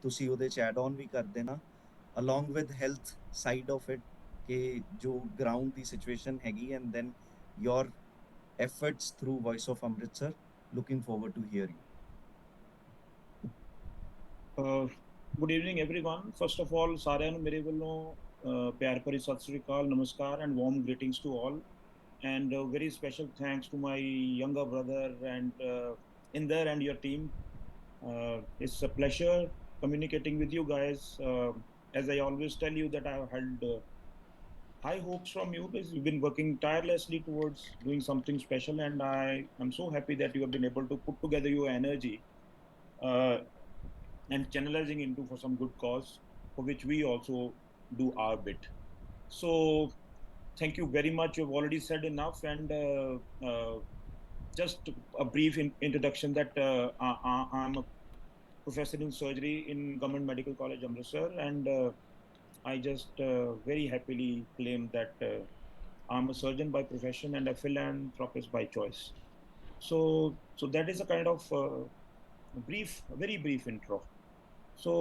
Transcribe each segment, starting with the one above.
ਤੁਸੀਂ ਉਹਦੇ ਚ ਐਡ ਆਨ ਵੀ ਕਰ ਦੇਣਾ along with health side of it ਕਿ ਜੋ ਗਰਾਊਂਡ ਦੀ ਸਿਚੁਏਸ਼ਨ ਹੈਗੀ and then your efforts through Voice of Amritsar. Looking forward to hear you. Uh, Good evening, everyone. First of all, ਸਾਰਿਆਂ ਨੂੰ ਮੇਰੇ ਵੱਲੋਂ ਪਿਆਰ ਭਰੀ ਸਤਿ ਸ੍ਰੀ ਅਕਾਲ, ਨਮਸਕਾਰ, and warm greetings to all. And very special thanks to my younger brother and Inder and your team. It's a pleasure communicating with you guys. As I always tell you that I've had high hopes from you because you've been working tirelessly towards doing something special, and I am so happy that you have been able to put together your energy. Uh, and channelizing into for some good cause for which we also do our bit. So thank you very much. You've already said enough, and just a brief introduction that I'm a professor in surgery in Government Medical College Amritsar, and I just very happily claim that I'm a surgeon by profession and a philanthropist by choice. So that is a kind of very brief intro. So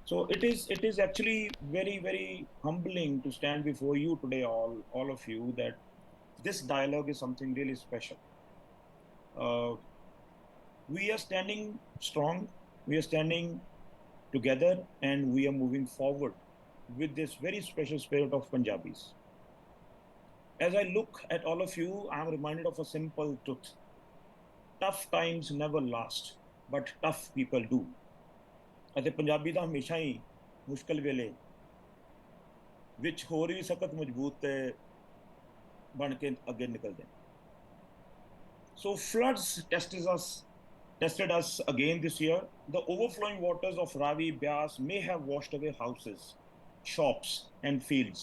So it is actually very humbling to stand before you today, all of you, that this dialogue is something really special. Uh, we are standing strong, we are standing together, and we are moving forward with this very special spirit of Punjabis. As I look at all of you, I'm reminded of a simple truth. Tough times never last, but tough people do. ਅਤੇ ਪੰਜਾਬੀ ਦਾ ਹਮੇਸ਼ਾ ਹੀ ਮੁਸ਼ਕਲ ਵੇਲੇ ਵਿੱਚ ਹੋਰ ਵੀ ਸਖਤ ਮਜ਼ਬੂਤ ਤੇ ਬਣ ਕੇ ਅੱਗੇ ਨਿਕਲਦੇ ਨੇ So floods tested us again this year. The overflowing waters of Ravi Byas may have washed away houses, shops, and fields,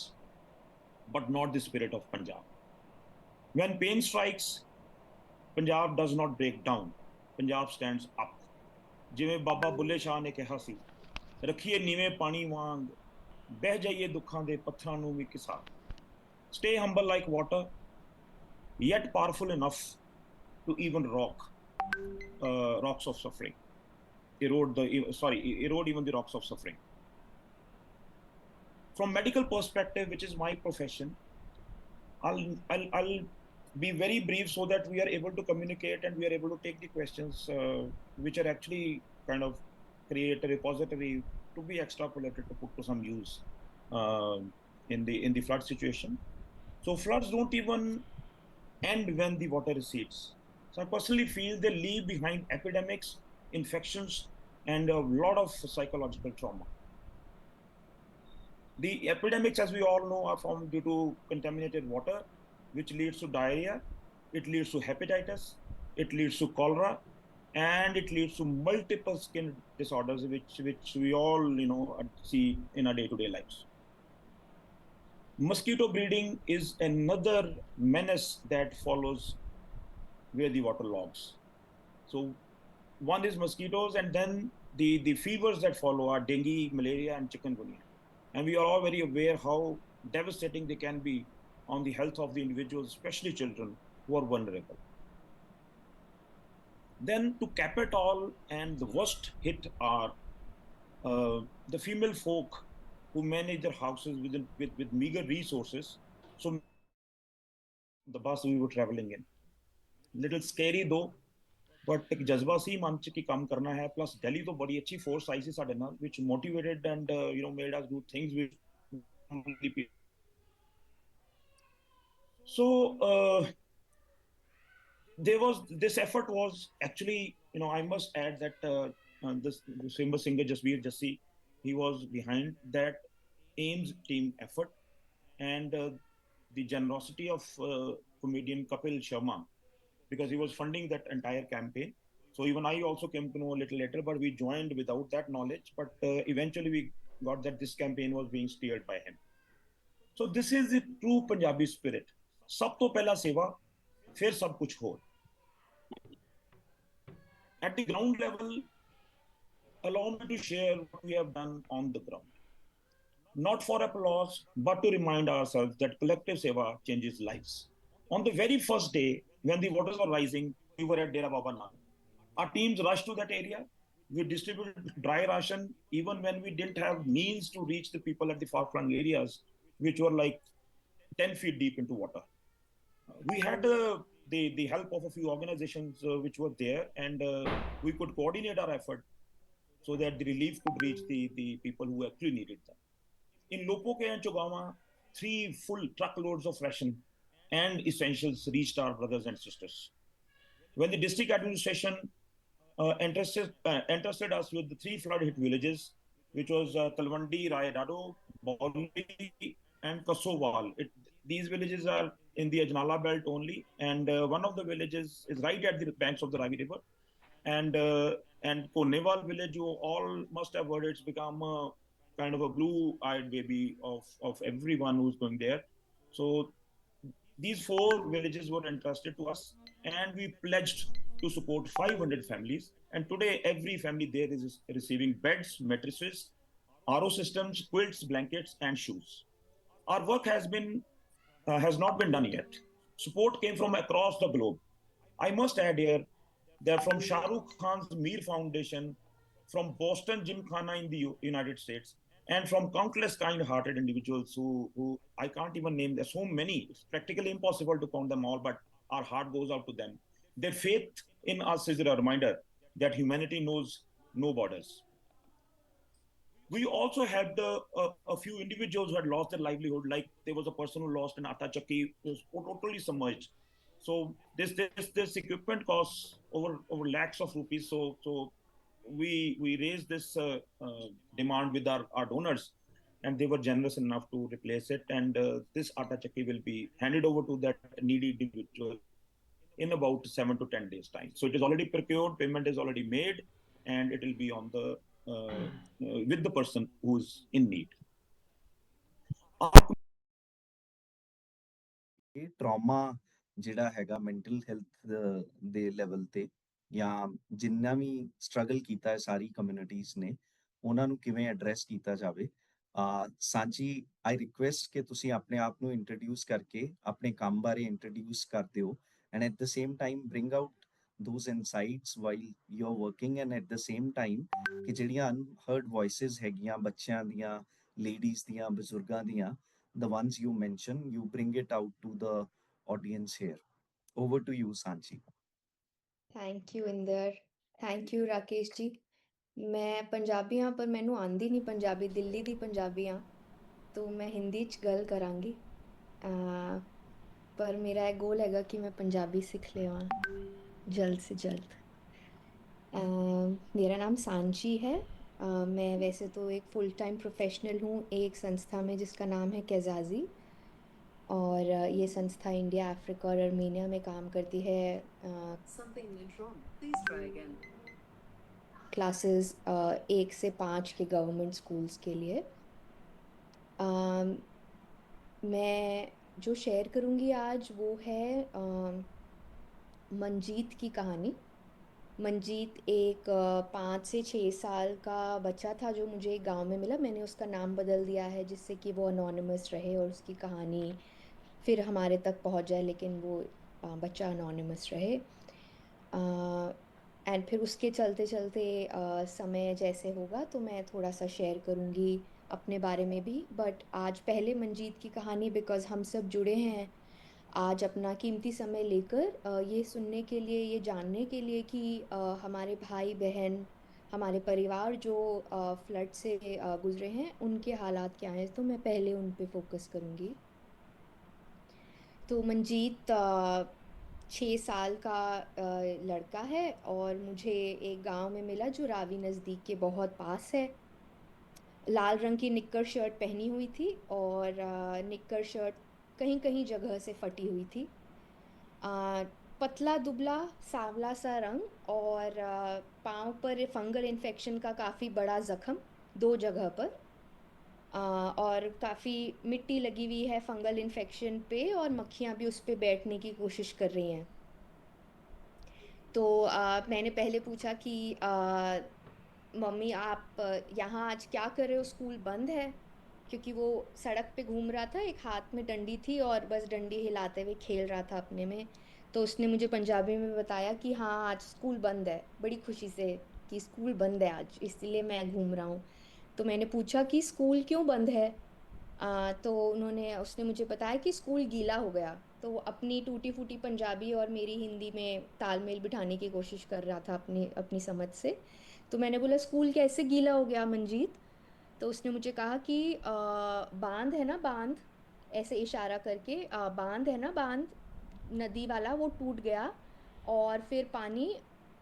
but not the spirit of Punjab. When pain strikes, Punjab does not break down. Punjab stands up. ਜਿਵੇਂ ਬਾਬਾ ਬੁੱਲੇ ਸ਼ਾਹ ਨੇ ਕਿਹਾ ਸੀ, ਰੱਖੀਏ ਨੀਵੇਂ ਪਾਣੀ ਵਾਂਗ, ਬਹਿ ਜਾਈਏ ਦੁੱਖਾਂ ਦੇ ਪੱਥਰਾਂ ਨੂੰ ਵੀ ਕਿਸਾ. Stay humble like water, yet powerful enough to even rocks of suffering. Erode even the rocks of suffering. From medical perspective, which is my profession, I'll be very brief so that we are able to communicate and we are able to take the questions which are actually kind of create a repository to be extrapolated to put to some use in the flood situation. So floods don't even end when the water recedes. So I personally feel they leave behind epidemics, infections, and a lot of psychological trauma. The epidemics, as we all know, are formed due to contaminated water, which leads to diarrhea, it leads to hepatitis, it leads to cholera, and it leads to multiple skin disorders, which we all see in our day-to-day lives. Mosquito breeding is another menace that follows where the water logs. So one is mosquitoes, and then the fevers that follow are dengue, malaria, and chikungunya. And we are all very aware how devastating they can be on the health of the individuals, especially children who are vulnerable. Then to cap it all, and the worst hit are the female folk who manage their houses with meager resources. So the bus we were traveling in, little scary though, but एक जज्बा सी मन च कि काम करना है. Plus Delhi तो बड़ी अच्छी फोर्स आई सी साडे नाल, which motivated and made us do things which so this effort was actually, I must add that this famous singer Jasbir Jassi, he was behind that AIMS team effort, and the generosity of comedian Kapil Sharma, because he was funding that entire campaign. So even I also came to know a little later, but we joined without that knowledge. But eventually we got that this campaign was being steered by him. So this is the true Punjabi spirit. सब तो पहला सेवा, फिर सब कुछ हो. At the ground level, allow me to share what we have done on the ground. Not for applause, but to remind ourselves that collective seva changes lives. On the very first day, when the waters were rising, we were at Dera Baba Nanak. Our teams rushed to that area. We distributed dry ration even when we didn't have means to reach the people at the far-flung areas, which were like 10 feet deep into water. We had the help of a few organizations which were there, and we could coordinate our effort so that the relief could reach the people who actually needed them. In Lopoke and Chogama, 3 full truckloads of ration and essentials reached our brothers and sisters. When the district administration entrusted us with the 3 flood-hit villages, which was Talwandi, Rayadado, Bauli, and Kasowal. These villages are in the Ajnala belt only, and one of the villages is right at the banks of the Ravi River. And Koneval village, you all must have heard, it's become a kind of a blue-eyed baby of everyone who's going there. So these 4 villages were entrusted to us, and we pledged to support 500 families. And today, every family there is receiving beds, mattresses, RO systems, quilts, blankets, and shoes. Our work has not been done yet. Support came from across the globe. I must add here that from Shah Rukh Khan's Mir Foundation, from Boston Gymkhana in the United States, and from countless kind-hearted individuals who I can't even name. There's so many. It's practically impossible to count them all, but our heart goes out to them. Their faith in us is a reminder that humanity knows no borders. We also had a few individuals who had lost their livelihood. Like there was a person who lost an atta chakki, was totally submerged. So this equipment costs over lakhs of rupees. So we raised this demand with our donors, and they were generous enough to replace it. And this atta chakki will be handed over to that needy individual in about 7 to 10 days time. So it is already procured, payment is already made, and it will be on the with the person who's in need. ਇਹ trauma ਜਿਹੜਾ ਹੈਗਾ mental health ਦੇ level ਤੇ ਜਾਂ ਜਿੰਨਾ ਵੀ struggle ਕੀਤਾ ਹੈ ਸਾਰੀ communities ਨੇ ਉਹਨਾਂ ਨੂੰ ਕਿਵੇਂ ਐਡਰੈਸ ਕੀਤਾ ਜਾਵੇ ਸਾਂਚੀ ਆਈ ਰਿਕੁਐਸਟ ਕਿ ਤੁਸੀਂ ਆਪਣੇ ਆਪ ਨੂੰ ਇੰਟਰੋਡਿਊਸ ਕਰਕੇ ਆਪਣੇ ਕੰਮ ਬਾਰੇ ਇੰਟਰੋਡਿਊਸ ਕਰ ਦਿਓ and at the same time bring out those insights while you're working and at the same time ਕਿ ਜਿਹੜੀਆਂ unheard voices ਹੈਗੀਆਂ ਬੱਚਿਆਂ ਦੀਆਂ ladies ਦੀਆਂ ਬਜ਼ੁਰਗਾਂ ਦੀਆਂ the ones you mention, you bring it out to the audience here. Over to you, Sanchi. Thank you Inder, thank you Rakesh ji. ਮੈਂ ਪੰਜਾਬੀ ਹਾਂ ਪਰ ਮੈਨੂੰ ਆਉਂਦੀ ਨਹੀਂ ਪੰਜਾਬੀ, ਦਿੱਲੀ ਦੀ ਪੰਜਾਬੀ ਹਾਂ, ਤਾਂ ਮੈਂ ਹਿੰਦੀ 'ਚ ਗੱਲ ਕਰਾਂਗੀ। ਪਰ ਮੇਰਾ ਇਹ ਗੋਲ ਹੈਗਾ ਕਿ ਮੈਂ ਪੰਜਾਬੀ ਸਿੱਖ ਲਵਾਂ जल्द से जल्द। मेरा नाम सांची है। मैं वैसे तो एक फुल टाइम प्रोफेशनल हूँ एक संस्था में जिसका नाम है कैजाजी, और ये संस्था इंडिया, अफ्रीका और अर्मीनिया में काम करती है। क्लासेस 1 से 5 के गवर्नमेंट स्कूल्स के लिए। मैं जो शेयर करूँगी आज वो है मंजीत की कहानी। मंजीत एक 5 से 6 साल का बच्चा था जो मुझे एक गांव में मिला। मैंने उसका नाम बदल दिया है जिससे कि वो अनोनिमस रहे और उसकी कहानी फिर हमारे तक पहुंच जाए, लेकिन वो बच्चा अनोनिमस रहे। एंड फिर उसके चलते चलते समय जैसे होगा तो मैं थोड़ा सा शेयर करूँगी अपने बारे में भी। बट आज पहले मंजीत की कहानी, बिकॉज़ हम सब जुड़े हैं आज अपना कीमती समय लेकर ये सुनने के लिए, ये जानने के लिए कि हमारे भाई बहन, हमारे परिवार जो फ्लड से गुज़रे हैं उनके हालात क्या हैं, तो मैं पहले उन पे फोकस करूँगी। तो मंजीत 6 साल का लड़का है और मुझे एक गांव में मिला जो रावी नज़दीक के बहुत पास है। लाल रंग की निक्कर शर्ट पहनी हुई थी और निक्कर शर्ट कहीं कहीं जगह से फटी हुई थी। पतला दुबला सांवला सा रंग और पाँव पर फंगल इन्फेक्शन का काफ़ी बड़ा ज़ख्म 2 जगह पर, और काफ़ी मिट्टी लगी हुई है फंगल इन्फेक्शन पे और मक्खियाँ भी उस पर बैठने की कोशिश कर रही हैं। तो मैंने पहले पूछा कि मम्मी आप यहाँ आज क्या कर रहे हो, स्कूल बंद है? क्योंकि वो सड़क पे घूम रहा था, एक हाथ में डंडी थी और बस डंडी हिलाते हुए खेल रहा था अपने में। तो उसने मुझे पंजाबी में बताया कि हाँ आज स्कूल बंद है, बड़ी खुशी से कि स्कूल बंद है आज, इसलिए मैं घूम रहा हूँ। तो मैंने पूछा कि स्कूल क्यों बंद है? तो उसने मुझे बताया कि स्कूल गीला हो गया। तो वो अपनी टूटी फूटी पंजाबी और मेरी हिंदी में तालमेल बिठाने की कोशिश कर रहा था अपनी अपनी समझ से। तो मैंने बोला स्कूल कैसे गीला हो गया मंजीत? तो उसने मुझे कहा कि बांध है ना, बांध, ऐसे इशारा करके, बांध है ना, बांध नदी वाला, वो टूट गया और फिर पानी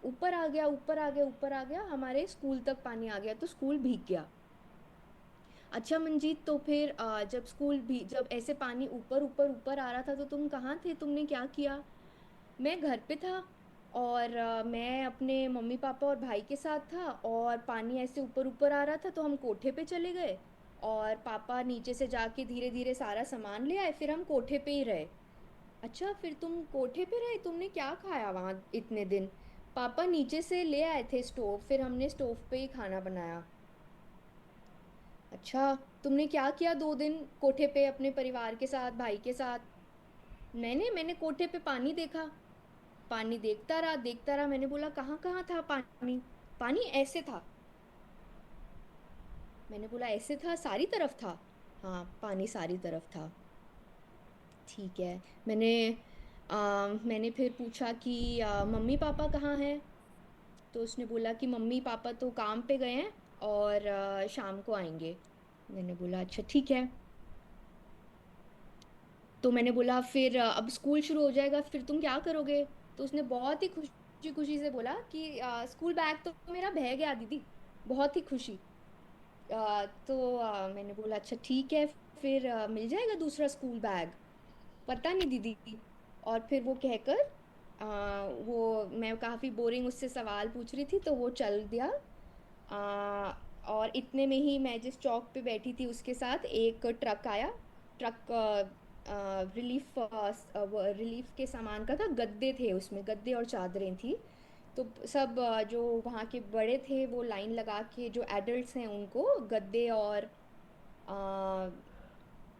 ऊपर आ गया, ऊपर आ गया, ऊपर आ गया, हमारे स्कूल तक पानी आ गया, तो स्कूल भीग गया। अच्छा मंजीत, तो फिर जब ऐसे पानी ऊपर ऊपर ऊपर आ रहा था तो तुम कहाँ थे, तुमने क्या किया? मैं घर पे था और मैं अपने मम्मी पापा और भाई के साथ था और पानी ऐसे ऊपर ऊपर आ रहा था तो हम कोठे पे चले गए और पापा नीचे से जाके धीरे धीरे सारा सामान ले आए, फिर हम कोठे पे ही रहे। अच्छा, फिर तुम कोठे पे रहे, तुमने क्या खाया वहाँ इतने दिन? पापा नीचे से ले आए थे स्टोव, फिर हमने स्टोव पे ही खाना बनाया। अच्छा, तुमने क्या किया 2 दिन कोठे पे अपने परिवार के साथ, भाई के साथ? मैंने कोठे पे पानी देखा, पानी देखता रहा। मैंने बोला कहाँ कहाँ था पानी? पानी ऐसे था। मैंने बोला ऐसे था, सारी तरफ था? हाँ, पानी सारी तरफ था। ठीक है। मैंने फिर पूछा कि मम्मी पापा कहाँ हैं? तो उसने बोला कि मम्मी पापा तो काम पे गए हैं और शाम को आएंगे। मैंने बोला अच्छा ठीक है। तो मैंने बोला फिर अब स्कूल शुरू हो जाएगा, फिर तुम क्या करोगे? तो उसने बहुत ही खुशी खुशी से बोला कि स्कूल बैग तो मेरा बह गया दीदी, बहुत ही खुशी। तो मैंने बोला अच्छा ठीक है, फिर मिल जाएगा दूसरा स्कूल बैग? पता नहीं दीदी। और फिर वो कहकर वो मैं काफ़ी बोरिंग उससे सवाल पूछ रही थी तो वो चल दिया। आ, और इतने में ही मैं जिस चौक पे बैठी थी उसके साथ एक ट्रक आया। ट्रक रिलीफ के सामान का था, गद्दे थे उसमें, गद्दे और चादरें थी। तो सब जो वहाँ के बड़े थे वो लाइन लगा के, जो एडल्ट्स हैं उनको आ,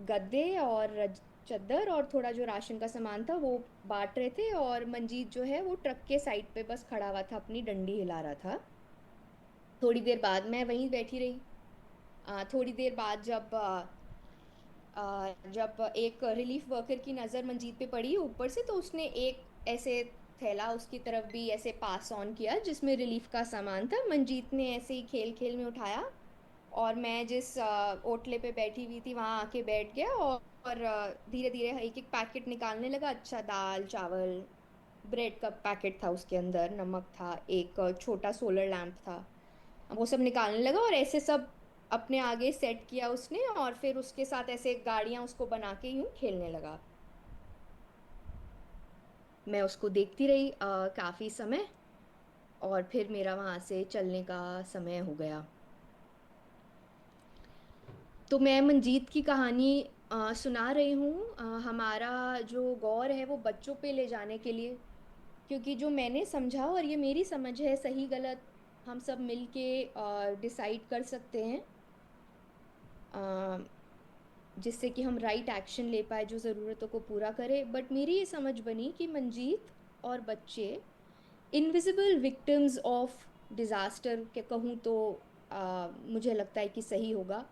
गद्दे और चद्दर और थोड़ा जो राशन का सामान था वो बांट रहे थे, और मंजीत जो है वो ट्रक के साइड पे बस खड़ा हुआ था, अपनी डंडी हिला रहा था। थोड़ी देर बाद मैं वहीं बैठी रही। थोड़ी देर बाद जब एक रिलीफ वर्कर की नज़र मंजीत पे पड़ी ऊपर से, तो उसने एक ऐसे थैला उसकी तरफ भी ऐसे पास ऑन किया जिसमें रिलीफ का सामान था। मंजीत ने ऐसे ही खेल खेल में उठाया और मैं जिस ओटले पे बैठी हुई थी वहाँ आके बैठ गया और धीरे धीरे एक एक पैकेट निकालने लगा। अच्छा, दाल चावल, ब्रेड का पैकेट था उसके अंदर, नमक था, एक छोटा सोलर लैंप था, वो सब निकालने लगा और ऐसे सब अपने आगे सेट किया उसने, और फिर उसके साथ ऐसे गाड़ियाँ उसको बना के यूं खेलने लगा। मैं उसको देखती रही काफ़ी समय, और फिर मेरा वहाँ से चलने का समय हो गया। तो मैं मंजीत की कहानी सुना रही हूँ। हमारा जो गौर है वो बच्चों पे ले जाने के लिए, क्योंकि जो मैंने समझा, और ये मेरी समझ है, सही गलत हम सब मिलके डिसाइड कर सकते हैं, जिससे कि हम राइट एक्शन ले पाए जो ज़रूरतों को पूरा करे। बट मेरी ये समझ बनी कि मंजीत और बच्चे इनविजिबल विक्टिम्स ऑफ डिज़ास्टर के कहूँ तो मुझे लगता है कि सही होगा।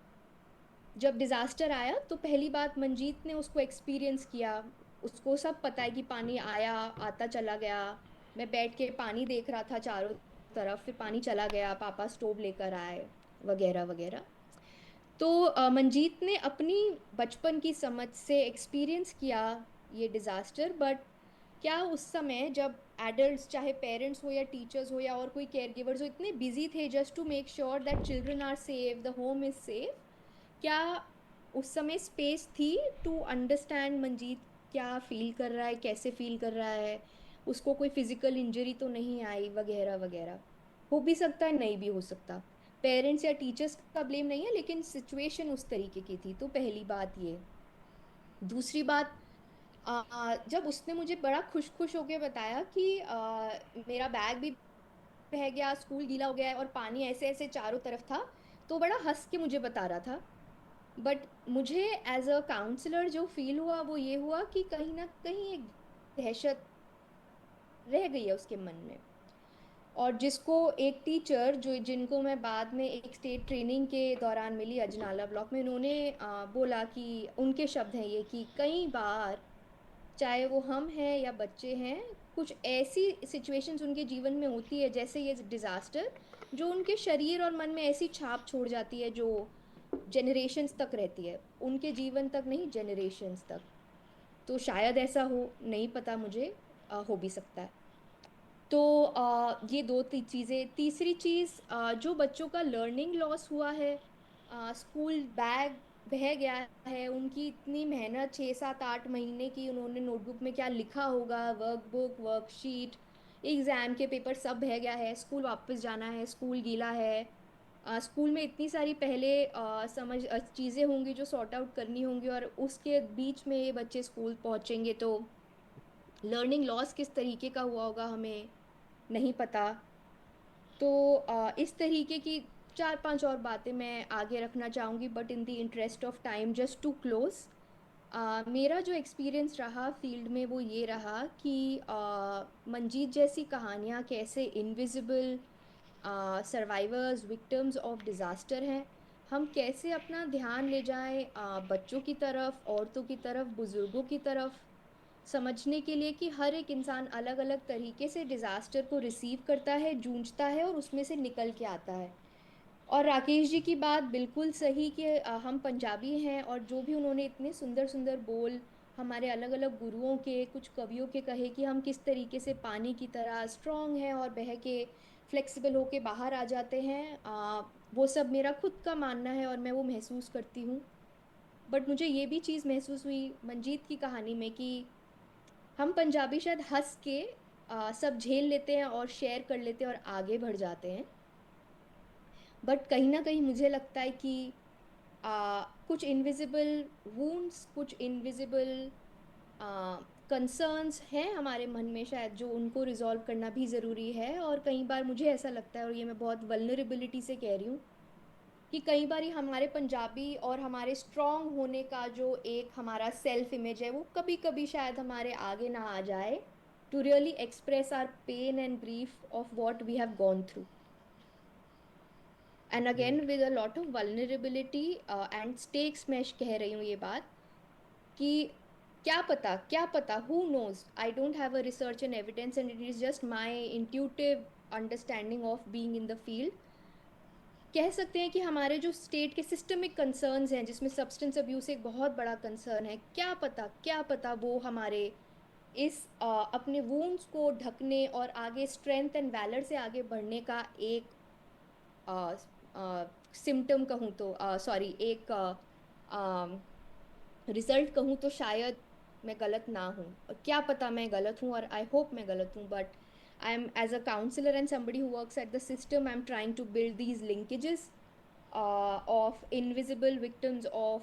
जब डिज़ास्टर आया तो पहली बात मंजीत ने उसको एक्सपीरियंस किया। उसको सब पता है कि पानी आया, आता चला गया। मैं बैठ के पानी देख रहा था चारों तरफ, फिर पानी चला गया, पापा स्टोव लेकर आए, वगैरह वगैरह। तो मंजीत ने अपनी बचपन की समझ से एक्सपीरियंस किया ये डिज़ास्टर। बट क्या उस समय जब एडल्ट्स, चाहे पेरेंट्स हो या टीचर्स हो या और कोई केयर गिवर्स हो, इतने बिजी थे just to make sure that children are safe, the home is safe, क्या उस समय स्पेस थी टू अंडरस्टैंड मंजीत क्या फील कर रहा है, कैसे फील कर रहा है, उसको कोई फिजिकल इंजरी तो नहीं आई, वगैरह वगैरह? हो भी सकता है, नहीं भी हो सकता। पेरेंट्स या टीचर्स का ब्लेम नहीं है, लेकिन सिचुएशन उस तरीके की थी। तो पहली बात ये। दूसरी बात, जब उसने मुझे बड़ा खुश खुश होके बताया कि मेरा बैग भी बह गया, स्कूल गीला हो गया है और पानी ऐसे ऐसे चारों तरफ था, तो बड़ा हंस के मुझे बता रहा था। बट मुझे एज अ काउंसलर जो फील हुआ वो ये हुआ कि कहीं ना कहीं एक दहशत रह गई है उसके मन में। और जिसको एक टीचर जो जिनको मैं बाद में एक स्टेट ट्रेनिंग के दौरान मिली अजनाला ब्लॉक में, उन्होंने बोला कि उनके शब्द हैं ये कि कई बार चाहे वो हम हैं या बच्चे हैं, कुछ ऐसी सिचुएशंस उनके जीवन में होती है जैसे ये डिज़ास्टर, जो उनके शरीर और मन में ऐसी छाप छोड़ जाती है जो जनरेशन्स तक रहती है, उनके जीवन तक नहीं, जनरेशन्स तक। तो शायद ऐसा हो, नहीं पता मुझे, हो भी सकता है। तो ये दो चीज़ें। तीसरी चीज़, जो बच्चों का लर्निंग लॉस हुआ है, स्कूल बैग बह गया है, उनकी इतनी मेहनत 6 7 8 महीने की, उन्होंने नोटबुक में क्या लिखा होगा, वर्कबुक वर्कशीट एग्ज़ाम के पेपर सब बह गया है, स्कूल वापस जाना है, स्कूल गीला है, स्कूल में इतनी सारी पहले चीज़ें होंगी जो सॉर्ट आउट करनी होंगी, और उसके बीच में ये बच्चे स्कूल पहुँचेंगे तो लर्निंग लॉस किस तरीके का हुआ होगा हमें नहीं पता। तो इस तरीके की 4 5 और बातें मैं आगे रखना चाहूँगी, but in the interest of time just to close, मेरा जो एक्सपीरियंस रहा फील्ड में वो ये रहा कि मंजीत जैसी कहानियाँ कैसे invisible survivors victims of disaster हैं, हम कैसे अपना ध्यान ले जाएं बच्चों की तरफ, औरतों की तरफ, बुज़ुर्गों की तरफ, समझने के लिए कि हर एक इंसान अलग अलग तरीके से डिज़ास्टर को रिसीव करता है, जूझता है और उसमें से निकल के आता है। और राकेश जी की बात बिल्कुल सही कि हम पंजाबी हैं, और जो भी उन्होंने इतने सुंदर सुंदर बोल हमारे अलग अलग गुरुओं के, कुछ कवियों के कहे कि हम किस तरीके से पानी की तरह स्ट्रॉन्ग हैं और बह के फ्लेक्सिबल होके बाहर आ जाते हैं, वो सब मेरा खुद का मानना है और मैं वो महसूस करती हूँ। बट मुझे ये भी चीज़ महसूस हुई मंजीत की कहानी में कि हम पंजाबी शायद हंस के सब झेल लेते हैं और शेयर कर लेते हैं और आगे बढ़ जाते हैं, बट कहीं ना कहीं मुझे लगता है कि कुछ इनविजिबल वूंड्स, कुछ इनविजिबल कंसर्न्स हैं हमारे मन में शायद, जो उनको रिजॉल्व करना भी ज़रूरी है। और कई बार मुझे ऐसा लगता है, और ये मैं बहुत वल्नरेबिलिटी से कह रही हूँ, कि कई बार हमारे पंजाबी और हमारे स्ट्रॉन्ग होने का जो एक हमारा सेल्फ इमेज है, वो कभी कभी शायद हमारे आगे ना आ जाए to really express our pain and grief of what we have gone through, and again with a lot of vulnerability and stakes. मैं कह रही हूँ ये बात कि क्या पता, who knows, I don't have a research and evidence and it is just my intuitive understanding of being in the field. कह सकते हैं कि हमारे जो स्टेट के सिस्टमिक कंसर्न्स हैं, जिसमें सब्सटेंस अब्यूज़ एक बहुत बड़ा कंसर्न है, क्या पता वो हमारे इस अपने वूंड्स को ढकने और आगे स्ट्रेंथ एंड वैलर से आगे बढ़ने का एक सिम्टम कहूँ तो, सॉरी, एक रिजल्ट कहूँ तो शायद मैं गलत ना हूँ, और क्या पता मैं गलत हूँ, और आई होप मैं गलत हूँ, but I am as a counsellor and somebody who works at the system, I'm trying to build these linkages of invisible victims of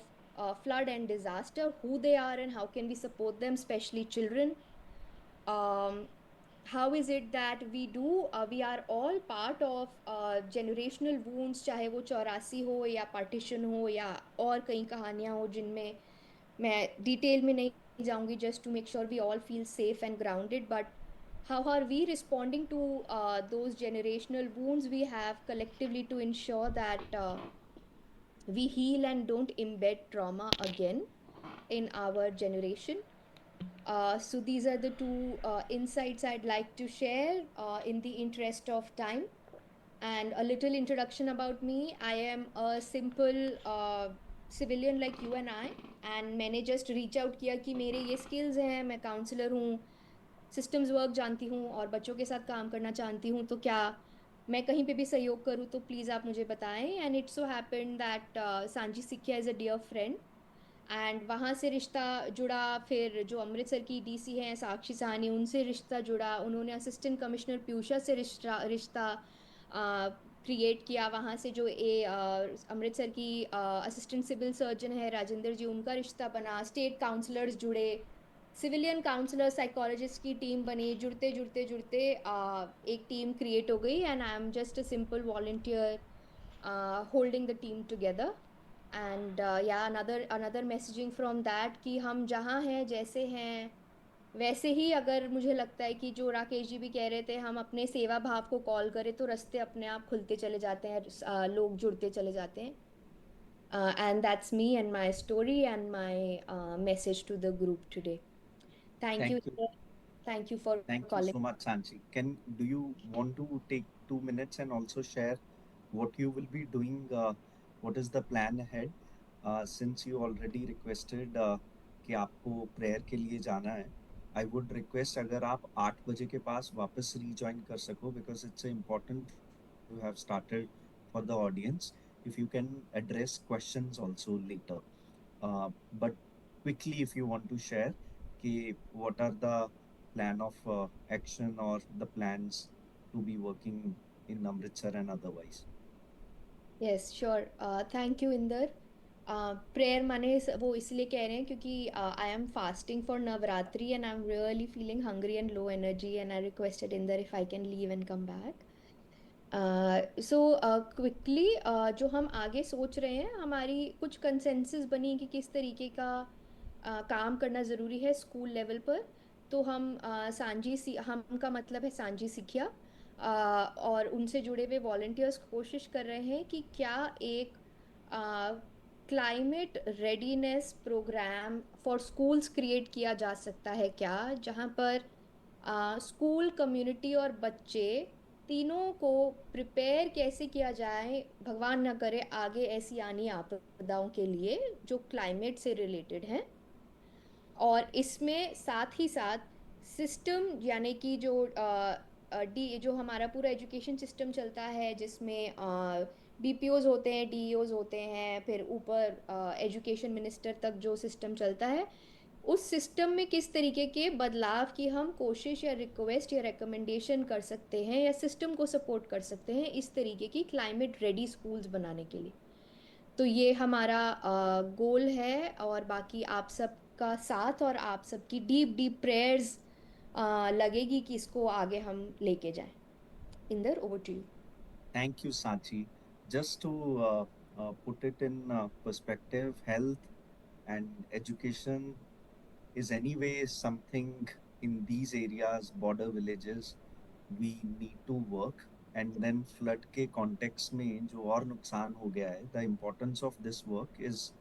flood and disaster, who they are and how can we support them, especially children. um, how is it that we are all part of generational wounds, चाहे वो 84 हो या partition हो या और कई कहानियाँ हो जिनमें मैं डिटेल में नहीं जाऊंगी, just to make sure we all feel safe and grounded, but how are we responding to those generational wounds we have collectively to ensure that we heal and don't embed trauma again in our generation. So these are the two insights I'd like to share in the interest of time. And a little introduction about me. I am a simple civilian like you and I. And मैंने just reach out किया कि मेरे ये skills हैं, मैं counselor हूँ, systems work जानती हूँ और बच्चों के साथ काम करना चाहती हूँ, तो क्या मैं कहीं पे भी सहयोग करूँ तो प्लीज़ आप मुझे बताएं। And it so happened that Sanchi सिक्या is a dear friend, and वहाँ से रिश्ता जुड़ा। फिर जो अमृतसर की डीसी हैं साक्षी साहनी, उनसे रिश्ता जुड़ा, उन्होंने असिस्टेंट कमिश्नर पीयूषा से रिश्ता क्रिएट किया। वहाँ से जो अमृतसर की असिस्टेंट सिविल सर्जन है राजेंद्र जी, उनका रिश्ता बना, स्टेट काउंसलर्स जुड़े, सिविलियन काउंसलर साइकोलॉजिस्ट की टीम बनी, जुड़ते जुड़ते जुड़ते एक टीम क्रिएट हो गई, and I am just a simple volunteer holding the team together. And या अनदर मैसेजिंग फ्रॉम दैट कि हम जहाँ हैं, जैसे हैं, वैसे ही अगर मुझे लगता है कि जो राकेश जी भी कह रहे थे, हम अपने सेवा भाव को कॉल करें तो रास्ते अपने आप खुलते चले जाते हैं, लोग जुड़ते चले जाते हैं. And that's me and my story and my message to the group today. Thank you, Thank you. sir. Thank you for Thank you calling. so much, Sanchi. Do you want to take 2 minutes and also share what you will be doing? What is the plan ahead? Since you already requested कि आपको prayer के लिए जाना है, I would request अगर आप 8 बजे के पास वापस rejoin कर सको, because it's important you have started for the audience. If you can address questions also later. But quickly, if you want to share, कि what are the plan of action or the plans to be working in Amritsar and otherwise. Yes, sure. Thank you, Inder. Prayer माने वो इसलिए कह रहे हैं क्योंकि I am fasting for Navratri and I am really feeling hungry and low energy and I requested Inder if I can leave and come back. So quickly जो हम आगे सोच रहे हैं, हमारी कुछ कंसेंसस बनी कि किस तरीके का काम करना ज़रूरी है स्कूल लेवल पर. तो हम हम का मतलब है सांझी सिखिया, और उनसे जुड़े हुए वॉलंटियर्स कोशिश कर रहे हैं कि क्या एक climate readiness programme for schools create किया जा सकता है क्या, जहाँ पर स्कूल कम्युनिटी और बच्चे तीनों को प्रिपेयर कैसे किया जाए, भगवान न करे आगे ऐसी आनी आपदाओं के लिए जो क्लाइमेट से रिलेटेड हैं. और इसमें साथ ही साथ सिस्टम, यानी कि जो हमारा पूरा एजुकेशन सिस्टम चलता है, जिसमें बीपीओज होते हैं, डीईओज होते हैं, फिर ऊपर एजुकेशन मिनिस्टर तक जो सिस्टम चलता है, उस सिस्टम में किस तरीके के बदलाव की हम कोशिश या रिक्वेस्ट या रिकमेंडेशन कर सकते हैं या सिस्टम को सपोर्ट कर सकते हैं इस तरीके की क्लाइमेट रेडी स्कूल्स बनाने के लिए. तो ये हमारा गोल है, और बाकी आप सबका साथ और आप सबकी डीप डीप प्रेयर्स लगेगी कि इसको आगे हम लेके जाएं. Inder, over to you. Thank you, Sachi. Just to put it in perspective, health and education is anyway something in these areas, border villages, we need to work. And then flood के context में जो और नुकसान हो गया है, the importance of this work is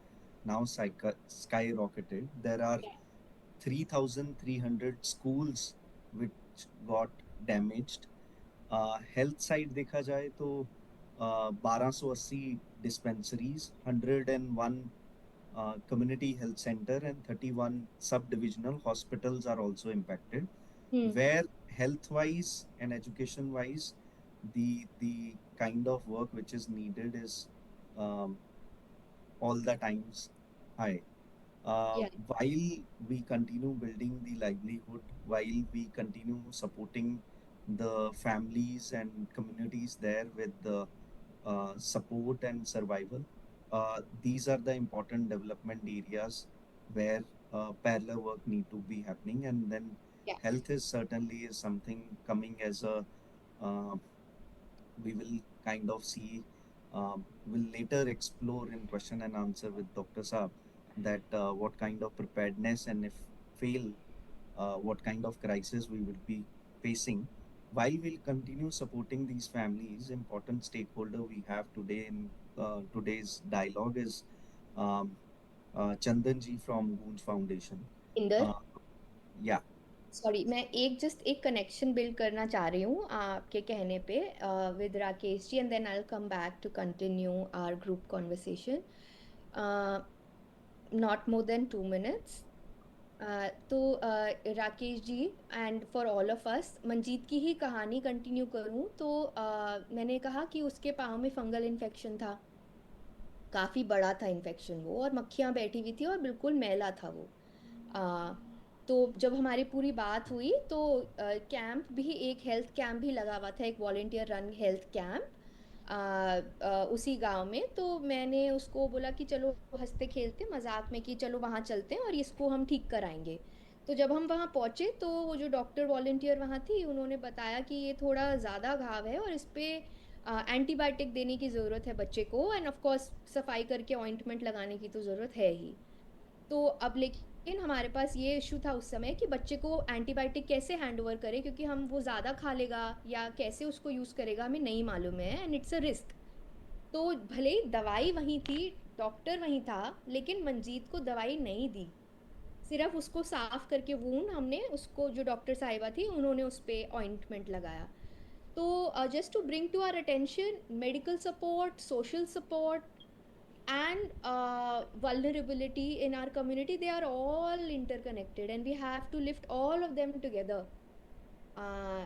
now skyrocketed. There are 3,300 schools which got damaged. Health side देखा जाए तो 1280 dispensaries, 101 community health center and 31 sub-divisional hospitals are also impacted, where health wise and education wise the kind of work which is needed is um, all the times high. Yeah. While we continue building the livelihood, while we continue supporting the families and communities there with the support and survival, these are the important development areas where parallel work need to be happening. And then Yeah. health is certainly is something coming as a uh, we will kind of see, will later explore in question and answer with Dr. Saab, that what kind of preparedness and if fail, what kind of crisis we will be facing. While we'll continue supporting these families, important stakeholder we have today in today's dialogue is um, Chandan ji from Goonj Foundation. Inder, Uh, yeah, sorry, मैं एक connection build करना चाह रही हूँ आपके कहने पे with Rakesh ji, and then I will come back to continue our group conversation. Not more than 2 minutes. तो Rakesh ji, and for all of us, Manjeet की ही कहानी कंटिन्यू करूँ तो मैंने कहा कि उसके पाँव में फंगल इन्फेक्शन था, काफ़ी बड़ा था इन्फेक्शन वो, और मक्खियाँ बैठी हुई थी और बिल्कुल मैला था वो. तो जब हमारी पूरी बात हुई तो कैंप भी, एक हेल्थ कैंप भी लगा हुआ था, एक वॉलेंटियर रन हेल्थ कैंप उसी गांव में. तो मैंने उसको बोला कि चलो हंसते खेलते मजाक में कि चलो वहाँ चलते हैं और इसको हम ठीक कराएंगे. तो जब हम वहाँ पहुँचे तो वो जो डॉक्टर वॉलेंटियर वहाँ थी, उन्होंने बताया कि ये थोड़ा ज़्यादा घाव है और इस पर एंटीबायोटिक देने की ज़रूरत है बच्चे को, एंड ऑफ कोर्स सफाई करके ऑइंटमेंट लगाने की तो ज़रूरत है ही. तो अब लेकिन लेकिन हमारे पास ये इशू था उस समय कि बच्चे को एंटीबायोटिक कैसे हैंड ओवर करें, क्योंकि हम वो ज़्यादा खा लेगा या कैसे उसको यूज़ करेगा हमें नहीं मालूम है, एंड इट्स अ रिस्क। तो भले ही दवाई वहीं थी, डॉक्टर वहीं था, लेकिन मंजीत को दवाई नहीं दी। सिर्फ उसको साफ करके वूंड हमने उसको, जो डॉक्टर साहिबा थी उन्होंने उस पर ऑइंटमेंट लगाया। तो just to bring to our attention, medical support, social support, and vulnerability in our community, they are all interconnected, and we have to lift all of them together uh,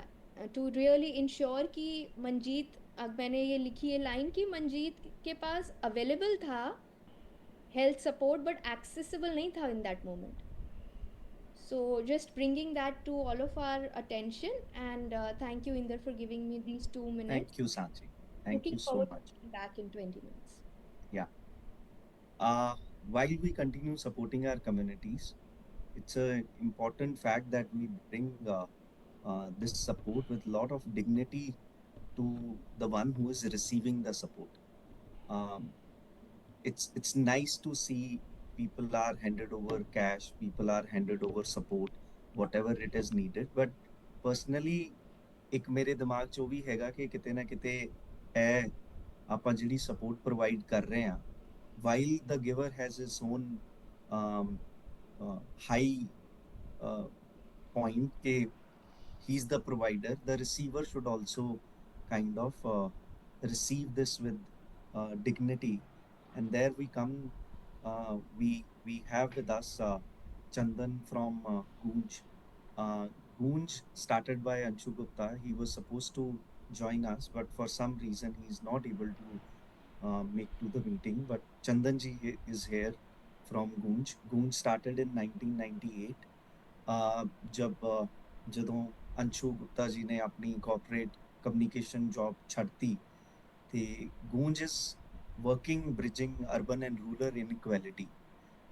to really ensure कि मंजीत, अब मैंने ये लिखी है line कि मंजीत के पास available था health support but accessible नहीं था in that moment. So just bringing that to all of our attention, and thank you Inder for giving me these 2 minutes. Thank you, Sanchi. Thank Looking you so forward much. to being back in 20 minutes. Yeah. While we continue supporting our communities, it's an important fact that we bring this support with a lot of dignity to the one who is receiving the support. Um, it's nice to see people are handed over cash, people are handed over support, whatever it is needed. But personally, ਇੱਕ ਮੇਰੇ ਦਿਮਾਗ 'ਚ ਉਹ ਵੀ ਹੈਗਾ ਕਿ ਕਿਤੇ ਨਾ ਕਿਤੇ ਇਹ ਆਪਾਂ ਜਿਹੜੀ ਸਪੋਰਟ ਪ੍ਰੋਵਾਈਡ ਕਰ ਰਹੇ ਹਾਂ, while the giver has his own um, high point ke he's the provider, the receiver should also kind of receive this with dignity. And there we come, we have with us Chandan from Goonj. Goonj started by Anshu Gupta. He was supposed to join us, but for some reason he's not able to make to the meeting. But Chandan ji is here from Goonj. Goonj started in 1998. जब ਜਦੋਂ ਅੰਸ਼ੂ ਗੁਪਤਾ ਜੀ ਨੇ ਆਪਣੀ corporate communication job ਛੱਡਤੀ ਤੇ ਗੂੰਜ is working bridging urban and rural inequality,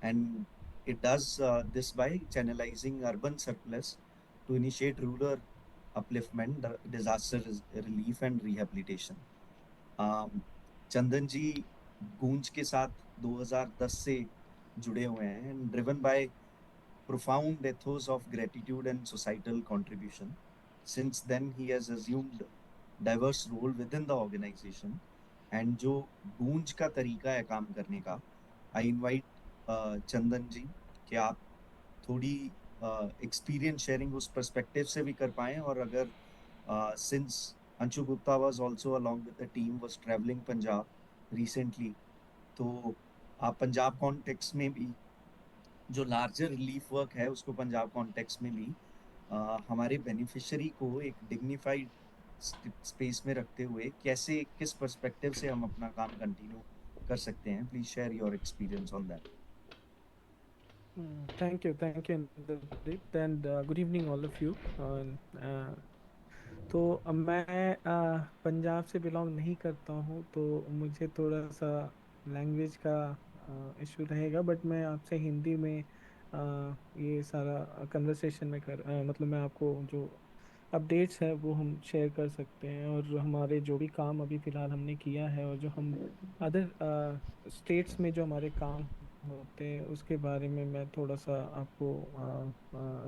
and it does this by channelizing urban surplus to initiate rural upliftment, disaster relief and rehabilitation. चंदन जी गूंज के साथ 2010 से जुड़े हुए हैं and driven by profound ethos of gratitude and societal contribution. Since then, he has assumed diverse role within the organization. And जो गूंज का तरीका है काम करने का, I invite चंदन जी कि आप थोड़ी एक्सपीरियंस शेयरिंग उस पर्सपेक्टिव से भी कर पाएं, और अगर since Anshu Gupta was also along with the team was travelling Punjab recently, तो आप पंजाब कॉन्टेक्स्ट में भी जो लार्जर रिलीफ वर्क है उसको पंजाब कॉन्टेक्स्ट में भी हमारे बेनिफिशियरी को एक डिग्निफाइड स्पेस में रखते हुए कैसे, किस पर्सपेक्टिव से हम अपना काम कंटिन्यू कर सकते हैं. Please share your experience on that. Thank you, Indrajit, and good evening all of you. तो मैं पंजाब से बिलोंग नहीं करता हूँ, तो मुझे थोड़ा सा लैंग्वेज का इशू रहेगा, बट मैं आपसे हिंदी में ये सारा कन्वर्सेशन में मतलब मैं आपको जो अपडेट्स है वो हम शेयर कर सकते हैं, और हमारे जो भी काम अभी फ़िलहाल हमने किया है और जो हम अदर स्टेट्स में जो हमारे काम होते हैं उसके बारे में मैं थोड़ा सा आपको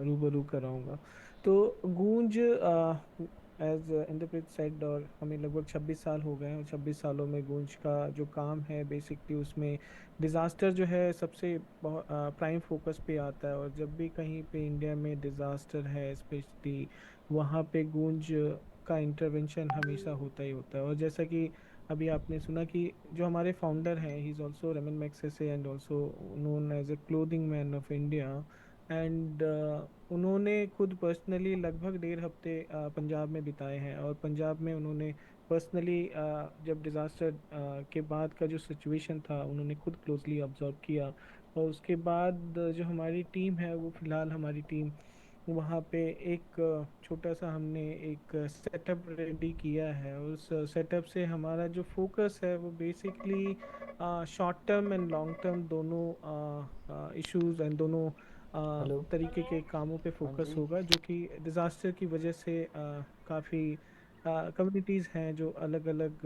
रूबरू कराऊंगा. तो गूंज एज इंद्रप्रीत सेड, और हमें लगभग 26 साल हो गए हैं, और 26 सालों में गूंज का जो काम है बेसिकली उसमें डिज़ास्टर जो है सबसे प्राइम फोकस पे आता है. और जब भी कहीं पे इंडिया में डिज़ास्टर है स्पेशली, वहाँ पे गूंज का इंटरवेंशन हमेशा होता ही होता है. और जैसा कि अभी आपने सुना कि जो हमारे फाउंडर हैं, he is also Ramon Magsaysay and also known as a clothing man of India, and उन्होंने खुद पर्सनली लगभग 1.5 हफ्ते पंजाब में बिताए हैं. और पंजाब में उन्होंने पर्सनली जब डिज़ास्टर के बाद का जो सिचुएशन था उन्होंने खुद क्लोजली ऑब्जर्व किया. और उसके बाद जो हमारी टीम है वो फ़िलहाल हमारी टीम वहाँ पे एक छोटा सा हमने एक सेटअप रेडी किया है. उस सेटअप से हमारा जो फोकस है वो basically short term and long term दोनों इश्यूज एंड दोनों हेलो. तरीके के कामों पे फोकस जी. होगा, जो कि डिज़ास्टर की वजह से काफ़ी कम्युनिटीज़ हैं जो अलग अलग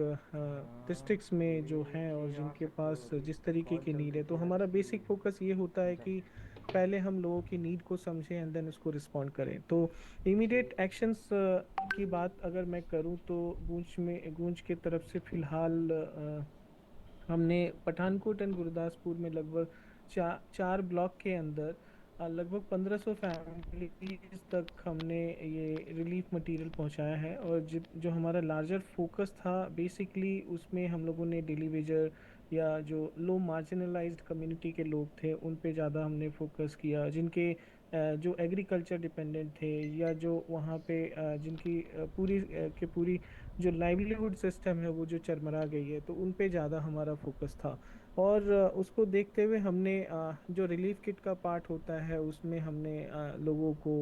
डिस्ट्रिक्ट्स में जो हैं और जिनके पास जिस तरीके की नीड है. तो हमारा बेसिक फोकस ये होता है कि पहले हम लोगों की नीड को समझें एंड देन उसको रिस्पॉन्ड करें। तो इमीडिएट एक्शंस की बात अगर मैं करूं तो गूंज के तरफ से फिलहाल हमने पठानकोट एंड गुरदासपुर में लगभग चार ब्लॉक के अंदर लगभग 1500 फैमिलीज तक हमने ये रिलीफ मटेरियल पहुंचाया है। और जो हमारा लार्जर फोकस था बेसिकली उसमें हम लोगों ने डेली वेजर या जो लो मार्जिनलाइज्ड कम्युनिटी के लोग थे उन पे ज़्यादा हमने फोकस किया, जिनके जो एग्रीकल्चर डिपेंडेंट थे या जो वहाँ पे जिनकी पूरी जो लाइवलीहुड सिस्टम है वो जो चरमरा गई है, तो उन पे ज़्यादा हमारा फोकस था। और उसको देखते हुए हमने जो रिलीफ किट का पार्ट होता है उसमें हमने लोगों को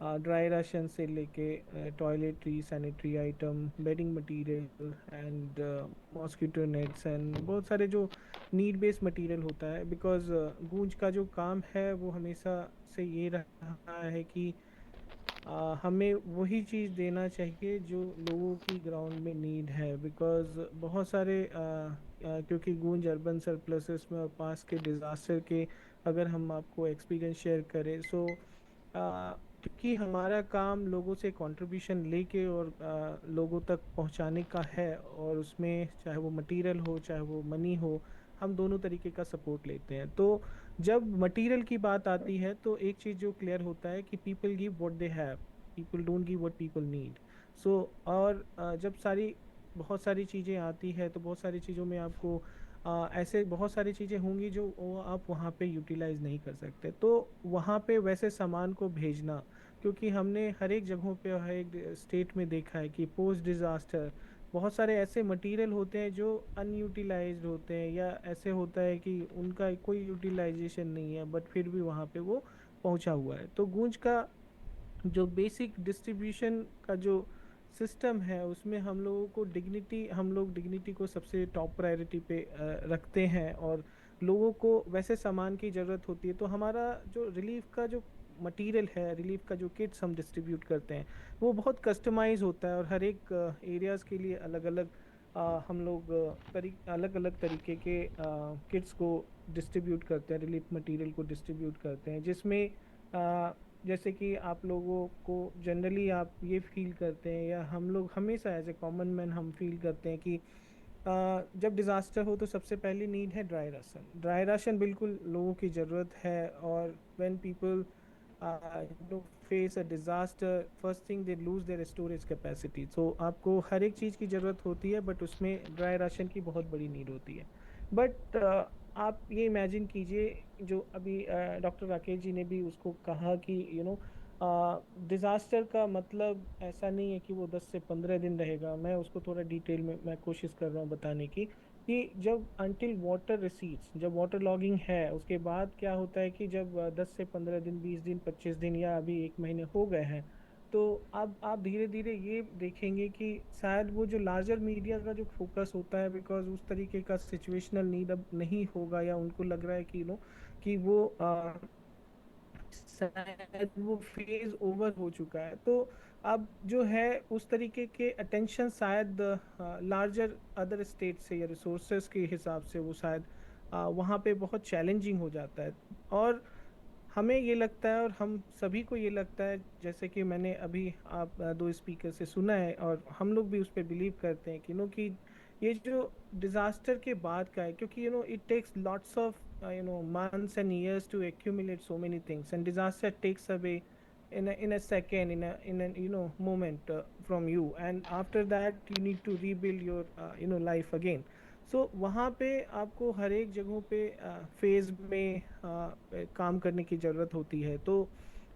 ड्राई राशन से लेके toiletry sanitary item, bedding material and mosquito nets and बहुत सारे जो नीड बेस्ड मटेरियल होता है। बिकॉज गूंज का जो काम है वो हमेशा से ये रहा है कि हमें वही चीज़ देना चाहिए जो लोगों की ग्राउंड में नीड है। बिकॉज बहुत सारे क्योंकि गूंज अर्बन सरप्लसेस में और पास के डिज़ास्टर के अगर हम आपको एक्सपीरियंस शेयर करें, सो क्योंकि हमारा काम लोगों से कंट्रीब्यूशन लेके और लोगों तक पहुंचाने का है, और उसमें चाहे वो मटेरियल हो चाहे वो मनी हो, हम दोनों तरीके का सपोर्ट लेते हैं। तो जब मटेरियल की बात आती है तो एक चीज़ जो क्लियर होता है कि people give what they have, people don't give what people need. So और जब बहुत सारी चीज़ें आती है तो बहुत सारी चीज़ों में आपको ऐसे बहुत सारी चीज़ें होंगी जो आप वहाँ पे यूटिलाइज नहीं कर सकते, तो वहाँ पे वैसे सामान को भेजना, क्योंकि हमने हर एक जगहों पे हर एक स्टेट में देखा है कि पोस्ट डिज़ास्टर बहुत सारे ऐसे मटेरियल होते हैं जो अनयूटिलाइज्ड होते हैं, या ऐसे होता है कि उनका कोई यूटिलाइजेशन नहीं है बट फिर भी वहाँ पे वो पहुँचा हुआ है। तो गूंज का जो बेसिक डिस्ट्रीब्यूशन का जो सिस्टम है उसमें हम लोग डिग्निटी को सबसे टॉप प्रायोरिटी पे रखते हैं। और लोगों को वैसे सामान की ज़रूरत होती है तो हमारा जो रिलीफ का जो मटेरियल है, रिलीफ का जो किट्स हम डिस्ट्रीब्यूट करते हैं वो बहुत कस्टमाइज होता है, और हर एक एरियाज़ के लिए अलग अलग हम लोग अलग अलग तरीके के किट्स को डिस्ट्रीब्यूट करते हैं, रिलीफ मटेरियल को डिस्ट्रीब्यूट करते हैं, जिसमें जैसे कि आप लोगों को जनरली आप ये फील करते हैं या हम लोग हमेशा एज ए कॉमन मैन हम फील करते हैं कि जब डिज़ास्टर हो तो सबसे पहली नीड है ड्राई राशन। ड्राई राशन बिल्कुल लोगों की ज़रूरत है। और when people face a disaster first thing they lose their storage capacity. तो आपको हर एक चीज़ की ज़रूरत होती है बट उसमें ड्राई राशन की बहुत बड़ी नीड होती है। बट आप ये इमेजिन कीजिए, जो अभी डॉक्टर राकेश जी ने भी उसको कहा कि डिज़ास्टर का मतलब ऐसा नहीं है कि वो 10 से 15 दिन रहेगा। मैं उसको थोड़ा डिटेल में मैं कोशिश कर रहा हूँ बताने की कि जब अनटिल वाटर रिसीड्स, जब वाटर लॉगिंग है उसके बाद क्या होता है कि जब 10 से 15 दिन, 20 दिन, 25 दिन या अभी 1 महीने हो गए हैं, तो अब आप धीरे धीरे ये देखेंगे कि शायद वो जो लार्जर मीडिया का जो फोकस होता है, बिकॉज उस तरीके का सिचुएशनल नीड अब नहीं होगा, या उनको लग रहा है कि कि वो शायद वो फेज ओवर हो चुका है। तो अब जो है उस तरीके के अटेंशन शायद लार्जर अदर स्टेट से या रिसोर्सेज के हिसाब से वो शायद वहाँ पे बहुत चैलेंजिंग हो जाता है। और हमें ये लगता है और हम सभी को ये लगता है, जैसे कि मैंने अभी आप दो स्पीकर से सुना है और हम लोग भी उस पर बिलीव करते हैं कि कि ये जो डिज़ास्टर के बाद का है, क्योंकि it takes lots of months and years to accumulate so many things, and disaster takes away in a second, in a moment from you, and after that you need to rebuild your life again. सो वहाँ पे आपको हर एक जगहों पे phase में काम करने की ज़रूरत होती है। तो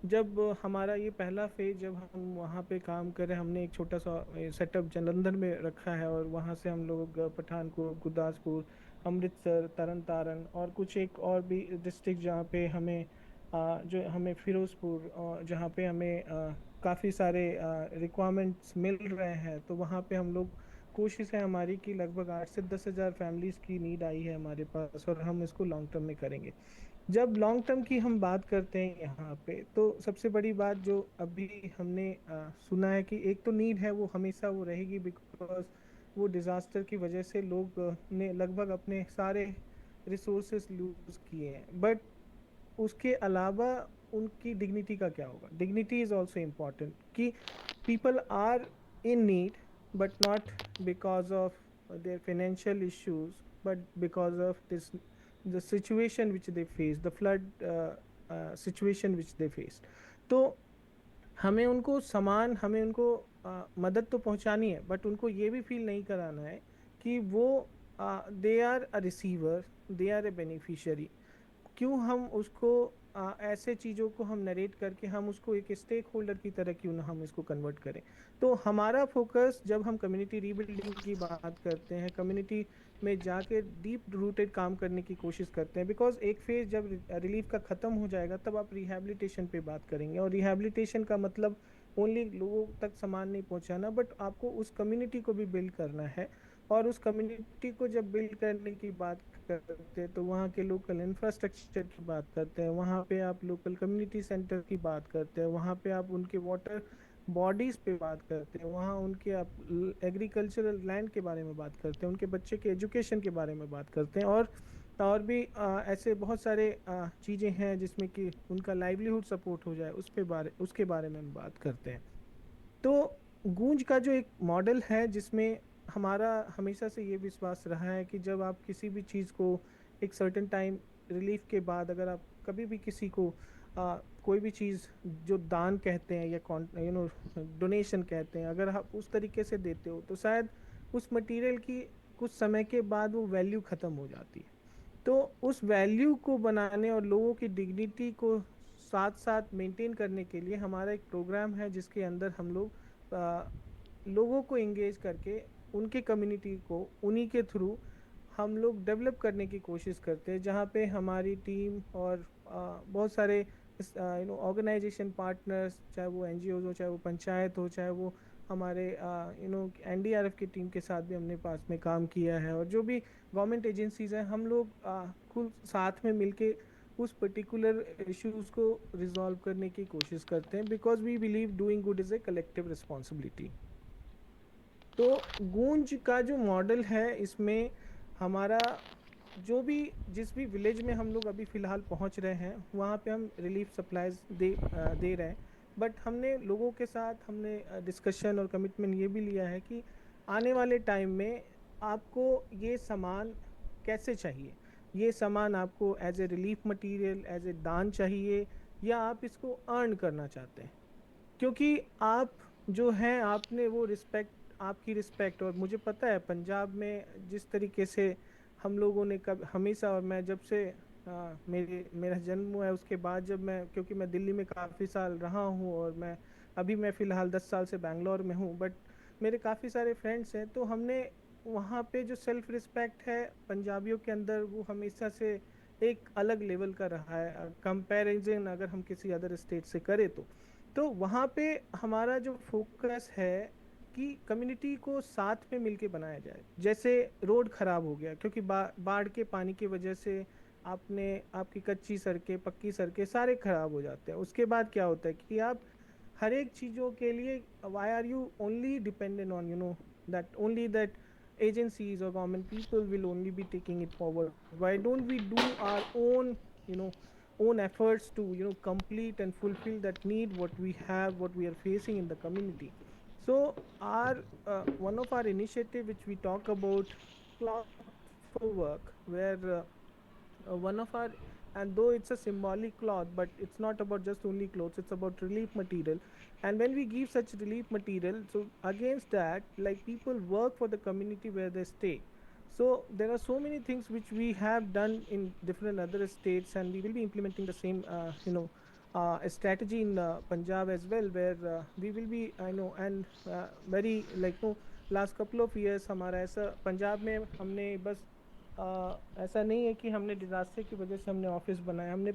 जब हमारा ये पहला फेज, जब हम वहाँ पे काम करें, हमने एक छोटा सा सेटअप जालंधर में रखा है और वहाँ से हम लोग पठानकोट, गुरदासपुर, अमृतसर, तरन तारण और कुछ एक और भी डिस्ट्रिक्ट जहाँ पे हमें जो हमें फिरोज़पुर जहाँ पे हमें काफ़ी सारे रिक्वायरमेंट्स मिल रहे हैं, तो वहाँ पे हम लोग कोशिश है हमारी कि लगभग 8 से 10 हज़ार फैमिलीज़ की नीड आई है हमारे पास, और हम इसको लॉन्ग टर्म में करेंगे। जब लॉन्ग टर्म की हम बात करते हैं यहाँ पे, तो सबसे बड़ी बात जो अभी हमने सुना है कि एक तो नीड है वो हमेशा वो रहेगी, बिकॉज वो डिज़ास्टर की वजह से लोग ने लगभग अपने सारे रिसोर्सेस लूज किए हैं। बट उसके अलावा उनकी डिग्निटी का क्या होगा? डिग्निटी इज ऑल्सो इम्पॉर्टेंट कि people are in need but not because of their financial issues but because of this the situation which they face, the flood situation which they faced. तो हमें उनको मदद तो पहुंचानी है, बट उनको ये भी फील नहीं कराना है कि वो they are a receiver, they are a beneficiary. क्यों हम उसको ऐसे चीज़ों को हम नरेट करके हम उसको एक स्टेक होल्डर की तरह क्यों ना हम इसको कन्वर्ट करें। तो हमारा फोकस जब हम कम्युनिटी रीबिल्डिंग की बात करते हैं, कम्युनिटी में जाके डीप रूटेड काम करने की कोशिश करते हैं, बिकॉज एक फेज जब रिलीफ का ख़त्म हो जाएगा तब आप रिहैबिलिटेशन पे बात करेंगे, और रिहैबिलिटेशन का मतलब ओनली लोगों तक सामान नहीं पहुंचाना, बट आपको उस कम्युनिटी को भी बिल्ड करना है। और उस कम्युनिटी को जब बिल्ड करने की बात करते हैं तो वहाँ के लोकल इंफ्रास्ट्रक्चर की बात करते हैं, वहाँ पे आप लोकल कम्युनिटी सेंटर की बात करते हैं, वहाँ पे आप उनके वाटर बॉडीज़ पे बात करते हैं, वहाँ उनके आप एग्रीकल्चरल लैंड के बारे में बात करते हैं, उनके बच्चे के एजुकेशन के बारे में बात करते हैं, और भी ऐसे बहुत सारे चीज़ें हैं जिसमें कि उनका लाइवलीहुड सपोर्ट हो जाए उसके बारे में हम बात करते हैं। तो गूंज का जो एक मॉडल है जिसमें हमारा हमेशा से ये विश्वास रहा है कि जब आप किसी भी चीज़ को एक सर्टेन टाइम रिलीफ के बाद अगर आप कभी भी किसी को कोई भी चीज़ जो दान कहते हैं या डोनेशन कहते हैं, अगर आप उस तरीके से देते हो तो शायद उस मटेरियल की कुछ समय के बाद वो वैल्यू ख़त्म हो जाती है। तो उस वैल्यू को बनाने और लोगों की डिग्निटी को साथ साथ मेंटेन करने के लिए हमारा एक प्रोग्राम है जिसके अंदर हम लोग लोगों को एंगेज करके उनके कम्युनिटी को उन्हीं के थ्रू हम लोग डेवलप करने की कोशिश करते हैं, जहाँ पे हमारी टीम और बहुत सारे ऑर्गेनाइजेशन पार्टनर्स, चाहे वो एनजीओज हो, चाहे वो पंचायत हो, चाहे वो हमारे एनडीआरएफ की टीम के साथ भी हमने पास में काम किया है, और जो भी गवर्नमेंट एजेंसीज हैं हम लोग खुद साथ में मिलके उस पर्टिकुलर इश्यूज को रिजॉल्व करने की कोशिश करते हैं, because we believe doing good is a collective responsibility. तो गूंज का जो मॉडल है इसमें हमारा जिस भी विलेज में हम लोग अभी फ़िलहाल पहुंच रहे हैं वहाँ पे हम रिलीफ सप्लाईज दे रहे हैं, बट हमने लोगों के साथ हमने डिस्कशन और कमिटमेंट ये भी लिया है कि आने वाले टाइम में आपको ये सामान कैसे चाहिए, ये सामान आपको as a relief material, as a दान चाहिए, या आप इसको अर्न करना चाहते हैं। क्योंकि आप जो हैं आपने वो आपकी रिस्पेक्ट, और मुझे पता है पंजाब में जिस तरीके से हम लोगों ने हमेशा, और मैं जब से मेरा जन्म हुआ है उसके बाद जब क्योंकि मैं दिल्ली में काफ़ी साल रहा हूँ और मैं फ़िलहाल 10 साल से बैंगलोर में हूँ, बट मेरे काफ़ी सारे फ्रेंड्स हैं, तो हमने वहाँ पे जो सेल्फ रिस्पेक्ट है पंजाबियों के अंदर वो हमेशा से एक अलग लेवल का रहा है कंपैरिजन अगर हम किसी अदर स्टेट से करें तो वहाँ पे हमारा जो फोकस है कि कम्युनिटी को साथ में मिलके बनाया जाए। जैसे रोड ख़राब हो गया क्योंकि बाढ़ के पानी की वजह से आपकी कच्ची सड़कें, पक्की सड़कें सारे ख़राब हो जाते हैं। उसके बाद क्या होता है कि आप हर एक चीज़ों के लिए why are you only dependent on that agencies or government people will only be taking it forward? Why don't we do our you know own efforts to complete and fulfill that need what we have, what we are facing in the community? So our one of our initiative which we talk about, cloth for work, where one of our, and though it's a symbolic cloth, but it's not about just only clothes, it's about relief material. And when we give such relief material, so against that, like, people work for the community where they stay. So there are so many things which we have done in different other states, and we will be implementing the same a strategy in Punjab as well, where we will be, I know, and very like last couple of years हमारा ऐसा पंजाब में हमने बस ऐसा नहीं है कि हमने डिज़ास्टर की वजह से हमने ऑफिस बनाया, हमने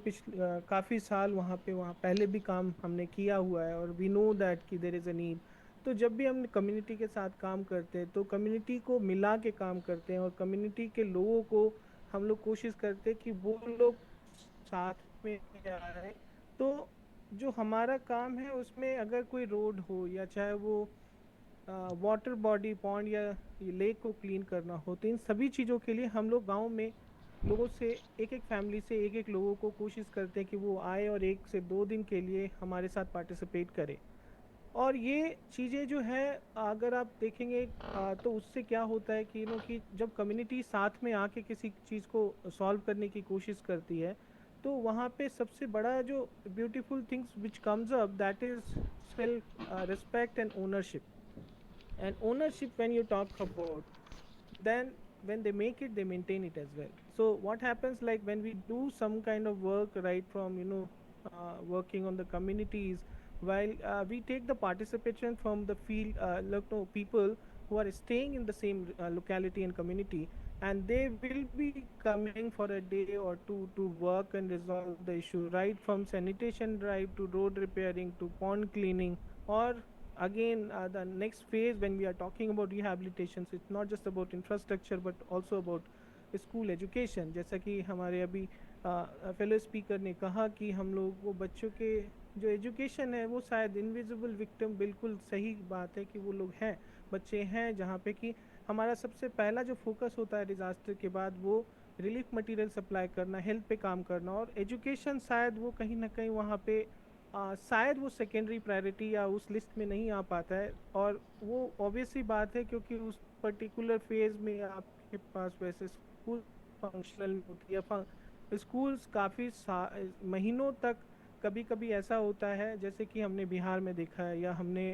काफ़ी साल वहाँ पहले भी काम हमने किया हुआ है, और वी नो दैट कि देयर इज़ अ नीड। तो जब भी हम कम्युनिटी के साथ काम करते हैं तो कम्युनिटी को मिला के काम करते हैं, और कम्युनिटी के लोगों को हम लोग कोशिश करते हैं कि वो लोग साथ में आए। तो जो हमारा काम है उसमें अगर कोई रोड हो, या चाहे वो वाटर बॉडी, पॉन्ड या लेक को क्लीन करना हो, तो इन सभी चीज़ों के लिए हम लोग गांव में लोगों से, एक एक फैमिली से एक एक लोगों को कोशिश करते हैं कि वो आए और 1 से 2 दिन के लिए हमारे साथ पार्टिसिपेट करें। और ये चीज़ें जो है, अगर आप देखेंगे तो उससे क्या होता है कि कि जब कम्युनिटी साथ में आके किसी चीज़ को सॉल्व करने की कोशिश करती है, तो वहाँ पे सबसे बड़ा जो beautiful things which comes up, that is self respect and ownership. And ownership, when you talk about, then when they make it, they maintain it as well. So what happens, like when we do some kind of work, right from working on the communities, while we take the participation from the field, no, people who are staying in the same locality and community, and they will be coming for a day or two to work and resolve the issue, right from sanitation drive to road repairing to pond cleaning, or again the next phase when we are talking about rehabilitations, it's not just about infrastructure but also about school education. जैसा कि हमारे अभी fellow speaker ने कहा कि हम लोग वो बच्चों के जो एजुकेशन है वो शायद इनविजिबल विक्टिम, बिल्कुल सही बात है कि वो लोग हैं, बच्चे हैं जहाँ पे कि हमारा सबसे पहला जो फोकस होता है डिज़ास्टर के बाद वो रिलीफ मटेरियल सप्लाई करना, हेल्थ पे काम करना, और एजुकेशन शायद वो कहीं ना कहीं वहाँ पे शायद वो सेकेंडरी प्रायोरिटी या उस लिस्ट में नहीं आ पाता है। और वो ऑब्वियस सी बात है क्योंकि उस पर्टिकुलर फेज में आपके पास वैसे स्कूल फंक्शनल होती है, स्कूल्स काफ़ी महीनों तक, कभी कभी ऐसा होता है जैसे कि हमने बिहार में देखा है, या हमने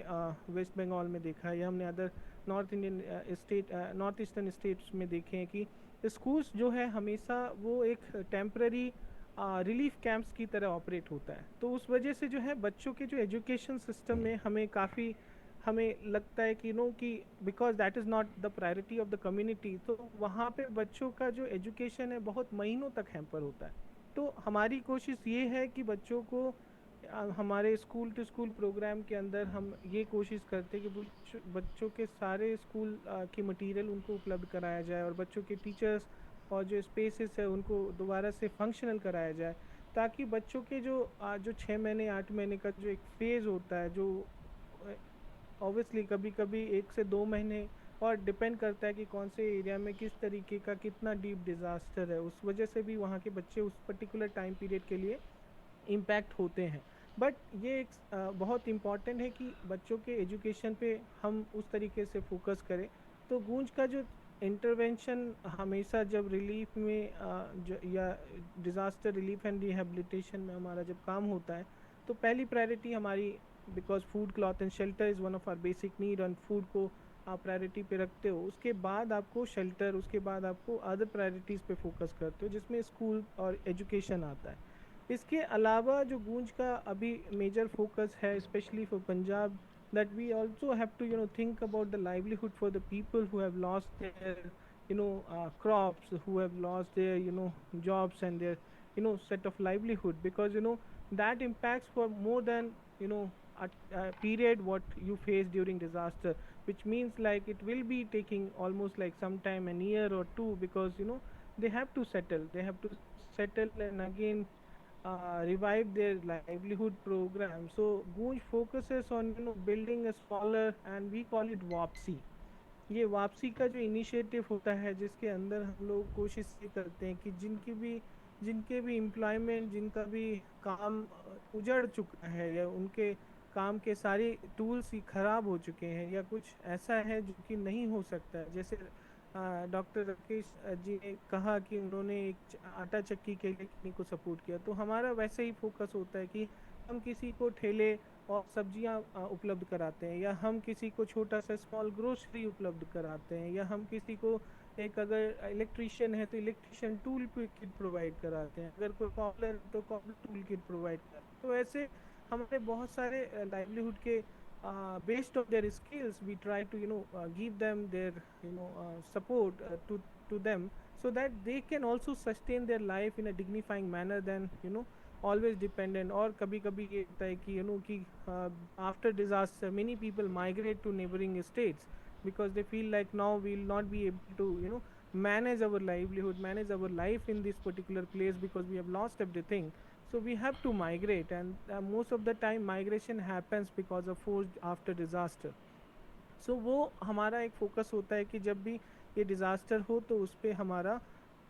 वेस्ट बंगाल में देखा है, या हमने अदर नॉर्थ ईस्टर्न स्टेट्स में देखे हैं कि स्कूल्स जो है हमेशा वो एक टेम्पररी रिलीफ कैंप्स की तरह ऑपरेट होता है। तो उस वजह से जो है बच्चों के जो एजुकेशन सिस्टम में हमें काफ़ी, हमें लगता है कि कि because that is not the priority of the community, तो वहाँ पे बच्चों का जो एजुकेशन है बहुत महीनों तक हैम्पर होता है। तो हमारी कोशिश ये है कि बच्चों को हमारे स्कूल टू स्कूल प्रोग्राम के अंदर हम ये कोशिश करते हैं कि बच्चों के सारे स्कूल की मटेरियल उनको उपलब्ध कराया जाए, और बच्चों के टीचर्स और जो स्पेसेस है उनको दोबारा से फंक्शनल कराया जाए, ताकि बच्चों के जो 6 महीने 8 महीने का जो एक फेज़ होता है, जो ऑब्वियसली कभी कभी 1 से 2 महीने, और डिपेंड करता है कि कौन से एरिया में किस तरीके का कितना डीप डिज़ास्टर है, उस वजह से भी वहाँ के बच्चे उस पर्टिकुलर टाइम पीरियड के लिए इम्पैक्ट होते हैं। बट ये एक बहुत इम्पॉर्टेंट है कि बच्चों के एजुकेशन पे हम उस तरीके से फोकस करें। तो गूंज का जो इंटरवेंशन हमेशा जब रिलीफ में या डिज़ास्टर रिलीफ एंड रिहेबिलिटेशन में हमारा जब काम होता है, तो पहली प्रायोरिटी हमारी, because food cloth and shelter is one of our basic need, and food को आप प्रायोरिटी पे रखते हो, उसके बाद आपको शेल्टर, उसके बाद आपको अदर प्रायोरिटीज़ पे फोकस करते हो जिसमें स्कूल और एजुकेशन आता है। इसके अलावा जो गूंज का अभी मेजर फोकस है specially for Punjab, that we also have to think about the livelihood for the people who have lost their crops, who have lost their jobs and their set of livelihood, because that impacts for more than a period what you face during disaster, which means like it will be taking almost like sometime a year or two, because they have to settle, and again revive their livelihood program. So Goonj focuses on building a smaller, and we call it वापसी। ये वापसी का जो initiative होता है जिसके अंदर हम लोग कोशिश ये करते हैं कि जिनके भी एम्प्लॉयमेंट, जिनका भी काम उजड़ चुका है, या उनके काम के सारे टूल्स ही ख़राब हो चुके हैं, या कुछ ऐसा है जो कि नहीं हो सकता है, जैसे डॉक्टर राकेश जी ने कहा कि उन्होंने एक आटा चक्की के लिए किसी को सपोर्ट किया, तो हमारा वैसे ही फोकस होता है कि हम किसी को ठेले और सब्जियां उपलब्ध कराते हैं, या हम किसी को छोटा सा स्मॉल ग्रोसरी उपलब्ध कराते हैं, या हम किसी को एक, अगर इलेक्ट्रिशियन है तो इलेक्ट्रिशियन टूल किट प्रोवाइड कराते हैं, अगर कोई कॉबलर तो कॉबलर टूल किट प्रोवाइड कराते हैं। तो ऐसे हमारे बहुत सारे लाइवलीहुड के based on their skills we try to give them their support to them, so that they can also sustain their life in a dignifying manner than always dependent। और कभी कभी ये होता है कि कि after disaster many people migrate to neighboring states, because they feel like now we will not be able to manage our livelihood, manage our life in this particular place, because we have lost everything, so we have to migrate, and most of the time migration happens because of forced after disaster। so वो हमारा एक focus होता है कि जब भी ये disaster हो तो उस पर हमारा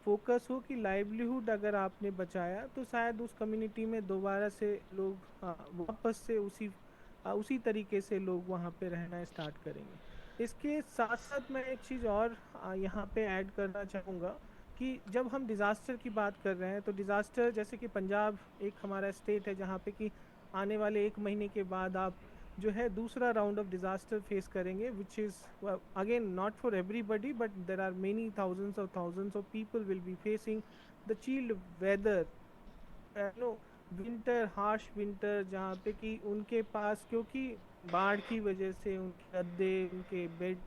फोकस हो कि लाइवलीहुड अगर आपने बचाया तो शायद उस कम्युनिटी में दोबारा से लोग वापस से उसी तरीके से लोग वहाँ पे रहना स्टार्ट करेंगे। इसके साथ साथ मैं एक चीज़ और यहाँ पे ऐड करना चाहूँगा कि जब हम डिज़ास्टर की बात कर रहे हैं तो डिज़ास्टर जैसे कि पंजाब एक हमारा स्टेट है जहाँ पे कि आने वाले 1 महीने के बाद आप जो है दूसरा राउंड ऑफ डिज़ास्टर फेस करेंगे, which is again not for everybody but there are many thousands of people will be facing the chilled weather, no winter, harsh winter, जहाँ पे कि उनके पास क्योंकि बाढ़ की वजह से उनके गद्दे, उनके बेड,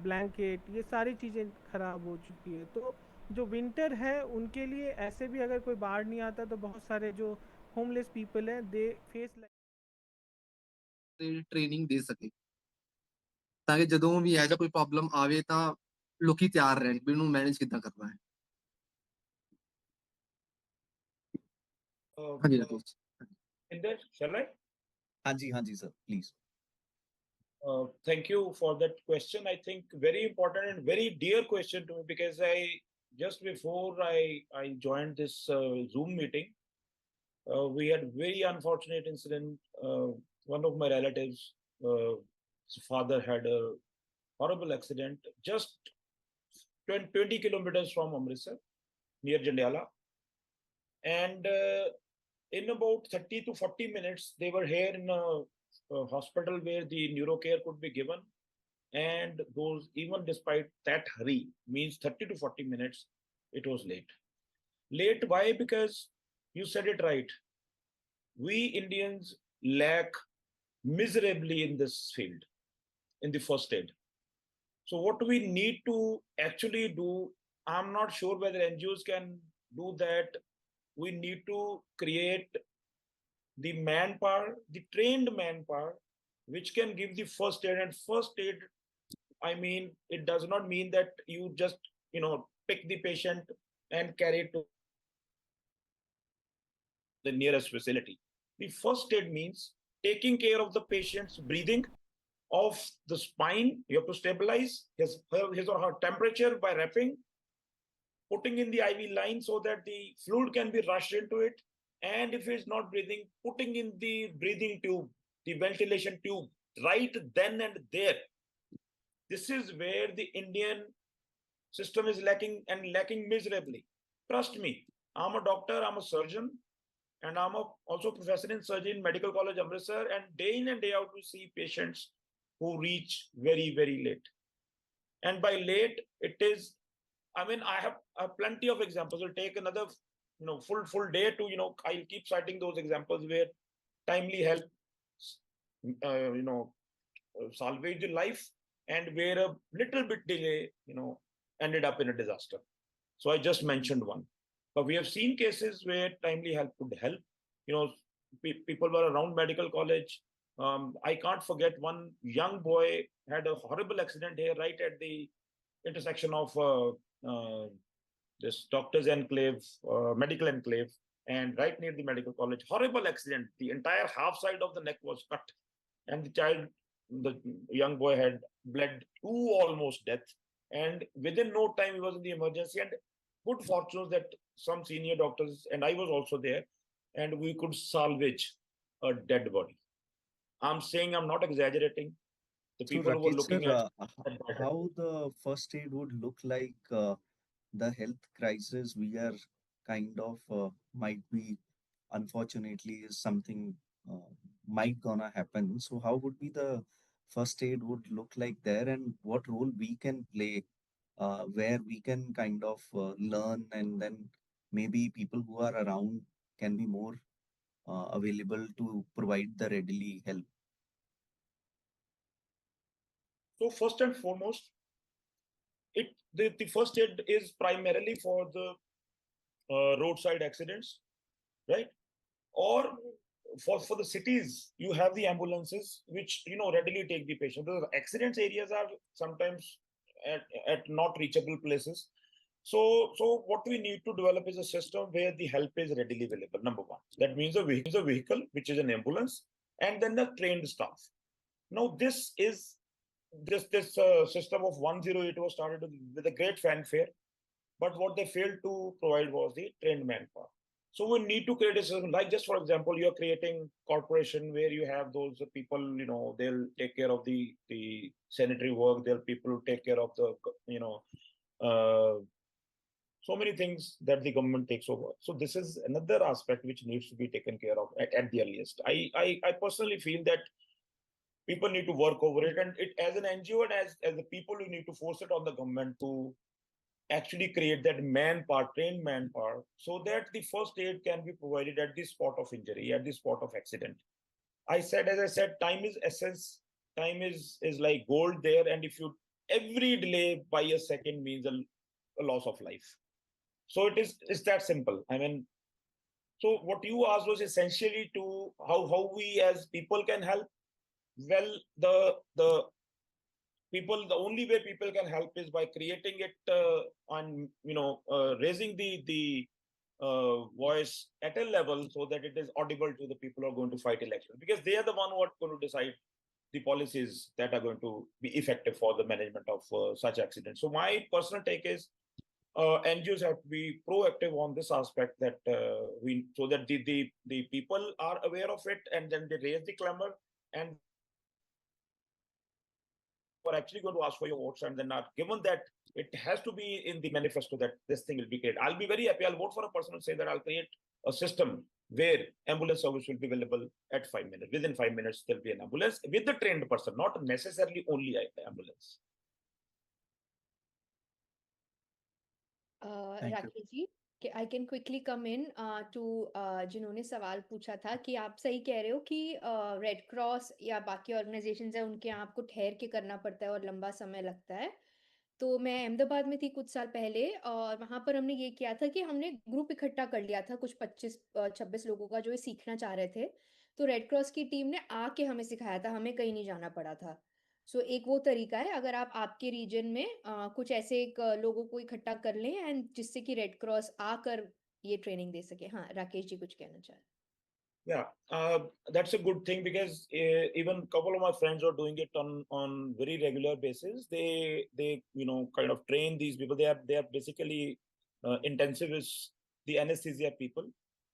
ब्लैंकेट, ये सारी चीज़ें ख़राब हो चुकी है। तो जो विंटर है उनके लिए ऐसे भी अगर कोई बाढ़ नहीं आता तो बहुत सारे जो होमलेस पीपल हैं दे फेस ट्रेनिंग दे सके ਤਾਂ ਕਿ ਜਦੋਂ ਵੀ ਇਹੋ ਜਿਹਾ ਕੋਈ ਪ੍ਰੋਬਲਮ ਆਵੇ ਤਾਂ ਲੋਕੀ ਤਿਆਰ ਰਹਿਣ ਵੀ ਇਹਨੂੰ ਮੈਨੇਜ ਕਿੱਦਾਂ ਕਰਨਾ ਹੈ। ਹਾਂਜੀ Rakesh Inder, shall I? Hanji sir, please. Thank you for that question. I think very important and very dear question to me, because I just before I joined this Zoom meeting, we had very unfortunate incident. One of my relatives, his father had a horrible accident just 20 kilometers from Amritsar, near Jandiala, and in about 30 to 40 minutes they were here in a hospital where the neurocare could be given, and those, even despite that hurry, means 30 to 40 minutes, it was late. Why? Because you said it right, we Indians lack miserably in this field, in the first aid. So what we need to actually do, I'm not sure whether NGOs can do that. We need to create the manpower, the trained manpower, which can give the first aid. And first aid, I mean, it does not mean that you just, pick the patient and carry it to the nearest facility. The first aid means taking care of the patient's breathing, of the spine. You have to stabilize his or her temperature by wrapping, putting in the IV line so that the fluid can be rushed into it. And if it's not breathing, putting in the breathing tube, the ventilation tube, right then and there. This is where the Indian system is lacking, and lacking miserably. Trust me, I'm a doctor, I'm a surgeon, and I'm also professor in surgery in Medical College Amritsar, and day in and day out we see patients who reach very, very late. And by late, it is, I mean, I have plenty of examples. It'll take another, full day to, I'll keep citing those examples where timely help, salvage the life, and where a little bit delay, ended up in a disaster. So I just mentioned one, but we have seen cases where timely help could help. People were around medical college. I can't forget one young boy had a horrible accident here right at the intersection of this doctor's enclave, medical enclave, and right near the medical college. Horrible accident. The entire half side of the neck was cut, and the young boy had bled to almost death. And within no time, he was in the emergency. And good fortune that some senior doctors, and I was also there, and we could salvage a dead body. I'm saying, I'm not exaggerating. The people who were looking at how the first aid would look like, the health crisis we are kind of might be, unfortunately, is something might gonna happen. So how would be the first aid would look like there, and what role we can play, where we can kind of learn, and then maybe people who are around can be more available to provide the readily help. So first and foremost, the first aid is primarily for the roadside accidents, right? Or for the cities, you have the ambulances which readily take the patient. The accidents areas are sometimes at not reachable places. So what we need to develop is a system where the help is readily available. Number one, that means a vehicle which is an ambulance, and then the trained staff. Now this system of 108 was started with a great fanfare. but what they failed to provide was the trained manpower. So we need to create a system, like just for example, you're creating corporation where you have those people, they'll take care of the sanitary work, they'll people who take care of the, so many things that the government takes over. So this is another aspect which needs to be taken care of at the earliest. I personally feel that people need to work over it, and it as an NGO and as the people, you need to force it on the government to actually create that manpower, trained manpower, so that the first aid can be provided at the spot of injury, at the spot of accident. As I said, time is essence. Time is like gold there, and if you every delay by a second means a loss of life. So it's that simple. I mean, so what you asked was essentially to how we as people can help. Well, the people, the only way people can help is by creating it on raising the voice at a level so that it is audible to the people who are going to fight elections, because they are the one who are going to decide the policies that are going to be effective for the management of such accidents. So my personal take is NGOs have to be proactive on this aspect, that so that the people are aware of it, and then they raise the clamor, and are actually going to ask for your votes, and then given that it has to be in the manifesto that this thing will be created. I'll be very happy. I'll vote for a person who say that I'll create a system where ambulance service will be available at 5 minutes. Within 5 minutes, there'll be an ambulance with the trained person, not necessarily only ambulance. Rakesh ji, I can quickly come in to जिन्होंने सवाल पूछा था कि आप सही कह रहे हो कि रेड क्रॉस या बाकी ऑर्गेनाइजेशंस है, उनके यहाँ आपको ठहर के करना पड़ता है और लंबा समय लगता है। तो मैं अहमदाबाद में थी कुछ साल पहले, और वहाँ पर हमने ये किया था कि हमने ग्रुप इकट्ठा कर लिया था, कुछ 25-26 लोगों का, जो ये सीखना चाह रहे थे। तो रेड क्रॉस की टीम ने आके हमें सिखाया था, हमें कहीं नहीं जाना पड़ा था। सो एक वो तरीका है, अगर आप आपके रीजन में कुछ ऐसे लोगों को इकट्ठा कर लें, एंड जिससे कि रेड क्रॉस आकर ये ट्रेनिंग दे सके। हाँ, राकेश जी कुछ कहना चाह रहे हैं। Yeah, that's a good thing, because even a couple of my friends are doing it on very regular basis. They kind of train these people. They are basically intensivists, the anesthesia people.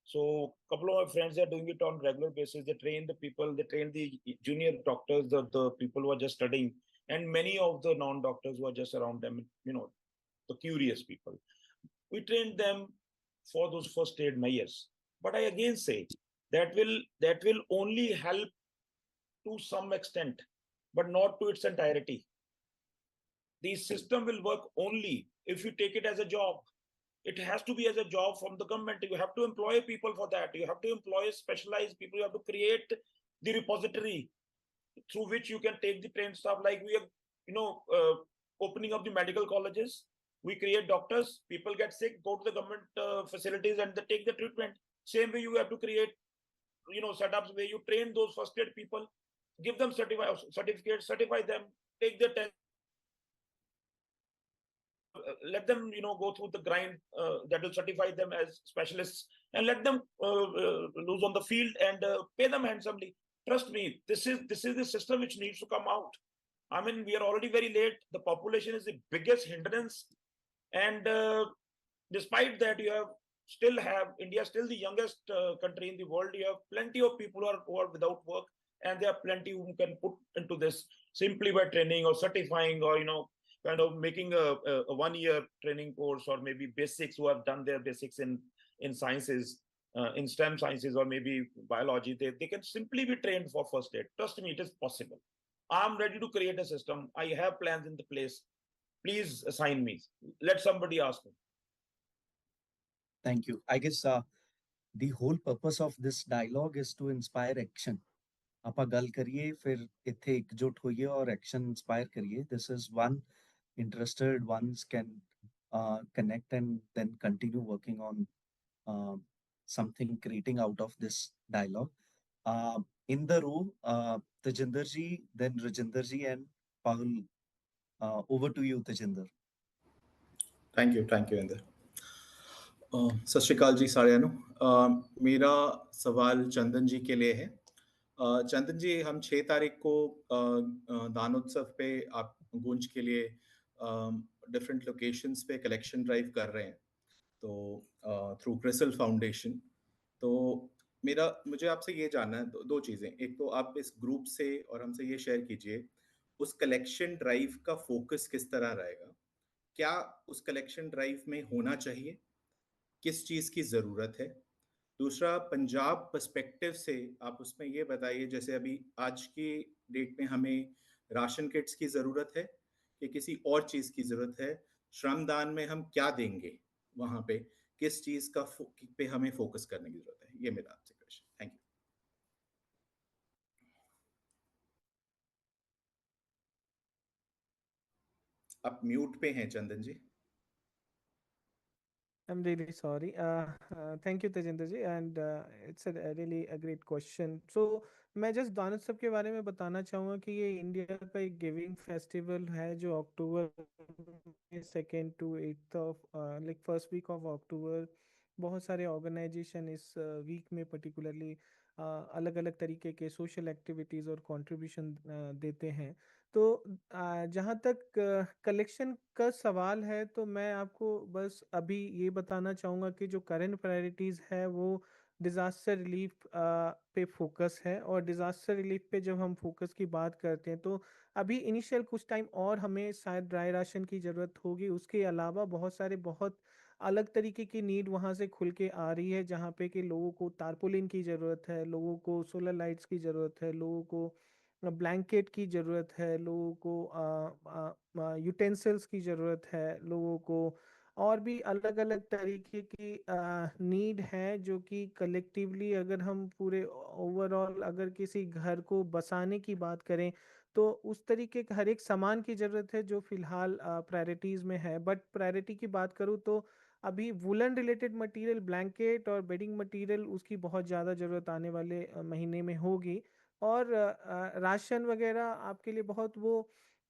So a couple of my friends are doing it on regular basis. They train the people. They train the junior doctors, the people who are just studying, and many of the non-doctors who are just around them. The curious people. We train them for those first aid measures. But I again say, that will only help to some extent, but not to its entirety. The system will work only if you take it as a job. It has to be as a job from the government. You have to employ people for that. You have to employ specialized people. You have to create the repository through which you can take the trained staff. Like we are, opening up the medical colleges. We create doctors. People get sick, go to the government facilities, and they take the treatment. Same way, you have to create setups where you train those first aid people, give them certificates, certify them, take their test, let them go through the grind that will certify them as specialists, and let them lose on the field, and pay them handsomely. Trust me, this is the system which needs to come out. I mean, we are already very late. The population is the biggest hindrance, and despite that, India is still the youngest country in the world. You have plenty of people who are without work, and there are plenty who can put into this simply by training or certifying, or kind of making a 1-year training course, or maybe basics, who have done their basics in sciences, in STEM sciences, or maybe biology. They can simply be trained for first aid. Trust me, it is possible. I'm ready to create a system. I have plans in the place. Please assign me. Let somebody ask me. Thank you. I guess the whole purpose of this dialogue is to inspire action. ਆਪਾਂ ਗੱਲ ਕਰੀਏ, ਫਿਰ ਇੱਥੇ ਇਕਜੁੱਟ ਹੋਈਏ ਔਰ action inspire ਕਰੀਏ. This is one interested ones can connect and then continue working on something creating out of this dialogue. In the row, Tajinder ji, then Rajinder ji, and Pahul. Over to you, Tajinder. Thank you, Inder. सत श्री अकाल जी साਰਿਆਂ ਨੂੰ। मेरा सवाल चंदन जी के लिए है। चंदन जी, हम 6 तारीख को दानोत्सव पे आप गूंज के लिए डिफरेंट लोकेशंस पे कलेक्शन ड्राइव कर रहे हैं, तो थ्रू क्रिसल फाउंडेशन। तो मुझे आपसे ये जानना है दो चीज़ें। एक तो आप इस ग्रुप से और हमसे ये शेयर कीजिए, उस कलेक्शन ड्राइव का फोकस किस तरह रहेगा? क्या उस कलेक्शन ड्राइव में होना चाहिए? किस चीज़ की ज़रूरत है? दूसरा, पंजाब पर्सपेक्टिव से आप उसमें ये बताइए, जैसे अभी आज की डेट में हमें राशन किट्स की ज़रूरत है कि किसी और चीज़ की ज़रूरत है? श्रमदान में हम क्या देंगे वहाँ पे? किस चीज़ का पे हमें फोकस करने की ज़रूरत है? ये मेरा आपसे क्वेश्चन। Thank you. आप म्यूट पे हैं चंदन जी। I'm really sorry. Thank you, Tejinder ji, and it's a really a great question. So मैं जस्ट दानोत्सव के बारे में बताना चाहूँगा कि ये इंडिया का एक गिविंग फेस्टिवल है जो अक्टूबर में 2nd to 8th of like first week of October बहुत सारे ऑर्गेनाइजेशन इस वीक में पर्टिकुलरली अलग अलग तरीके के सोशल एक्टिविटीज़ और कंट्रीब्यूशन देते हैं। तो जहाँ तक कलेक्शन का सवाल है तो मैं आपको बस अभी ये बताना चाहूँगा कि जो करंट प्रायोरिटीज़ है वो डिज़ास्टर रिलीफ पे फोकस है। और डिज़ास्टर रिलीफ पे जब हम फोकस की बात करते हैं तो अभी इनिशियल कुछ टाइम और हमें शायद ड्राई राशन की ज़रूरत होगी। उसके अलावा बहुत अलग तरीके की नीड वहाँ से खुल के आ रही है, जहाँ पे कि लोगों को तारपोलिन की ज़रूरत है, लोगों को सोलर लाइट्स की ज़रूरत है, लोगों को ब्लैंकेट की ज़रूरत है, लोगों को यूटेंसिल्स की ज़रूरत है, लोगों को और भी अलग अलग तरीके की नीड है, जो कि कलेक्टिवली अगर हम पूरे ओवरऑल अगर किसी घर को बसाने की बात करें तो उस तरीके का हर एक सामान की ज़रूरत है जो फ़िलहाल प्रायोरिटीज़ में है। बट प्रायोरिटी की बात करूँ तो अभी वुलन रिलेटेड मटेरियल, ब्लैंकेट और बेडिंग मटेरियल उसकी बहुत ज़्यादा ज़रूरत आने वाले महीने में होगी। और राशन वगैरह आपके लिए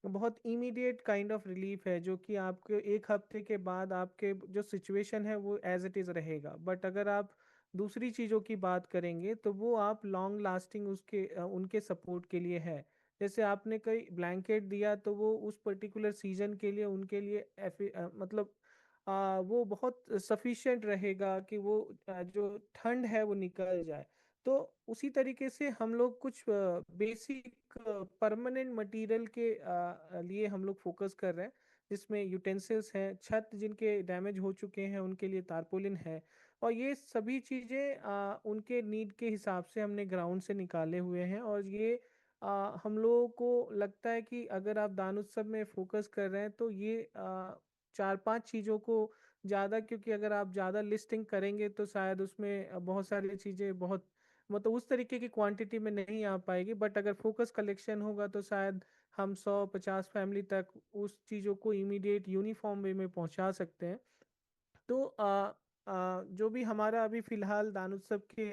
बहुत इमीडिएट काइंड ऑफ रिलीफ है, जो कि आपके एक हफ्ते के बाद आपके जो सिचुएशन है वो एज इट इज़ रहेगा। बट अगर आप दूसरी चीज़ों की बात करेंगे तो वो आप लॉन्ग लास्टिंग उनके सपोर्ट के लिए है। जैसे आपने कई ब्लैंकेट दिया तो वो उस पर्टिकुलर सीजन के लिए उनके लिए मतलब वो बहुत सफिशिएंट रहेगा कि वो जो ठंड है वो निकल जाए। तो उसी तरीके से हम लोग कुछ बेसिक परमानेंट मटेरियल के लिए हम लोग फोकस कर रहे हैं, जिसमें यूटेंसिल्स हैं, छत जिनके डैमेज हो चुके हैं उनके लिए तारपोलिन है। और ये सभी चीज़ें उनके नीड के हिसाब से हमने ग्राउंड से निकाले हुए हैं। और ये हम लोगों को लगता है कि अगर आप दान उत्सव में फोकस कर रहे हैं तो ये 4-5 चीज़ों को ज़्यादा, क्योंकि अगर आप ज़्यादा लिस्टिंग करेंगे तो शायद उसमें बहुत सारी चीज़ें बहुत मतलब उस तरीके की क्वांटिटी में नहीं आ पाएगी। बट अगर फोकस कलेक्शन होगा तो शायद हम 100-50 फैमिली तक उस चीज़ों को इमीडिएट यूनिफॉर्म वे में पहुंचा सकते हैं। तो जो भी हमारा अभी फिलहाल दान उत्सव के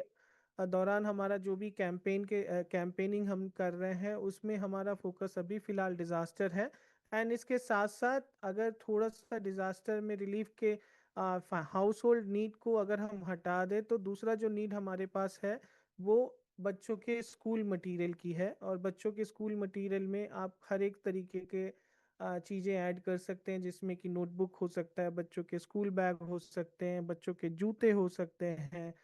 दौरान हमारा जो भी कैंपेनिंग हम कर रहे हैं उसमें हमारा फोकस अभी फिलहाल डिजास्टर है। एंड इसके साथ साथ अगर थोड़ा सा डिजास्टर में रिलीफ के हाउस होल्ड नीड को अगर हम हटा दें तो दूसरा जो नीड हमारे पास है वो बच्चों के स्कूल मटेरियल की है। और बच्चों के स्कूल मटेरियल में आप हर एक तरीके के चीज़ें ऐड कर सकते हैं, जिसमें कि नोटबुक हो सकता है, बच्चों के स्कूल बैग हो सकते हैं, बच्चों के जूते हो सकते हैं,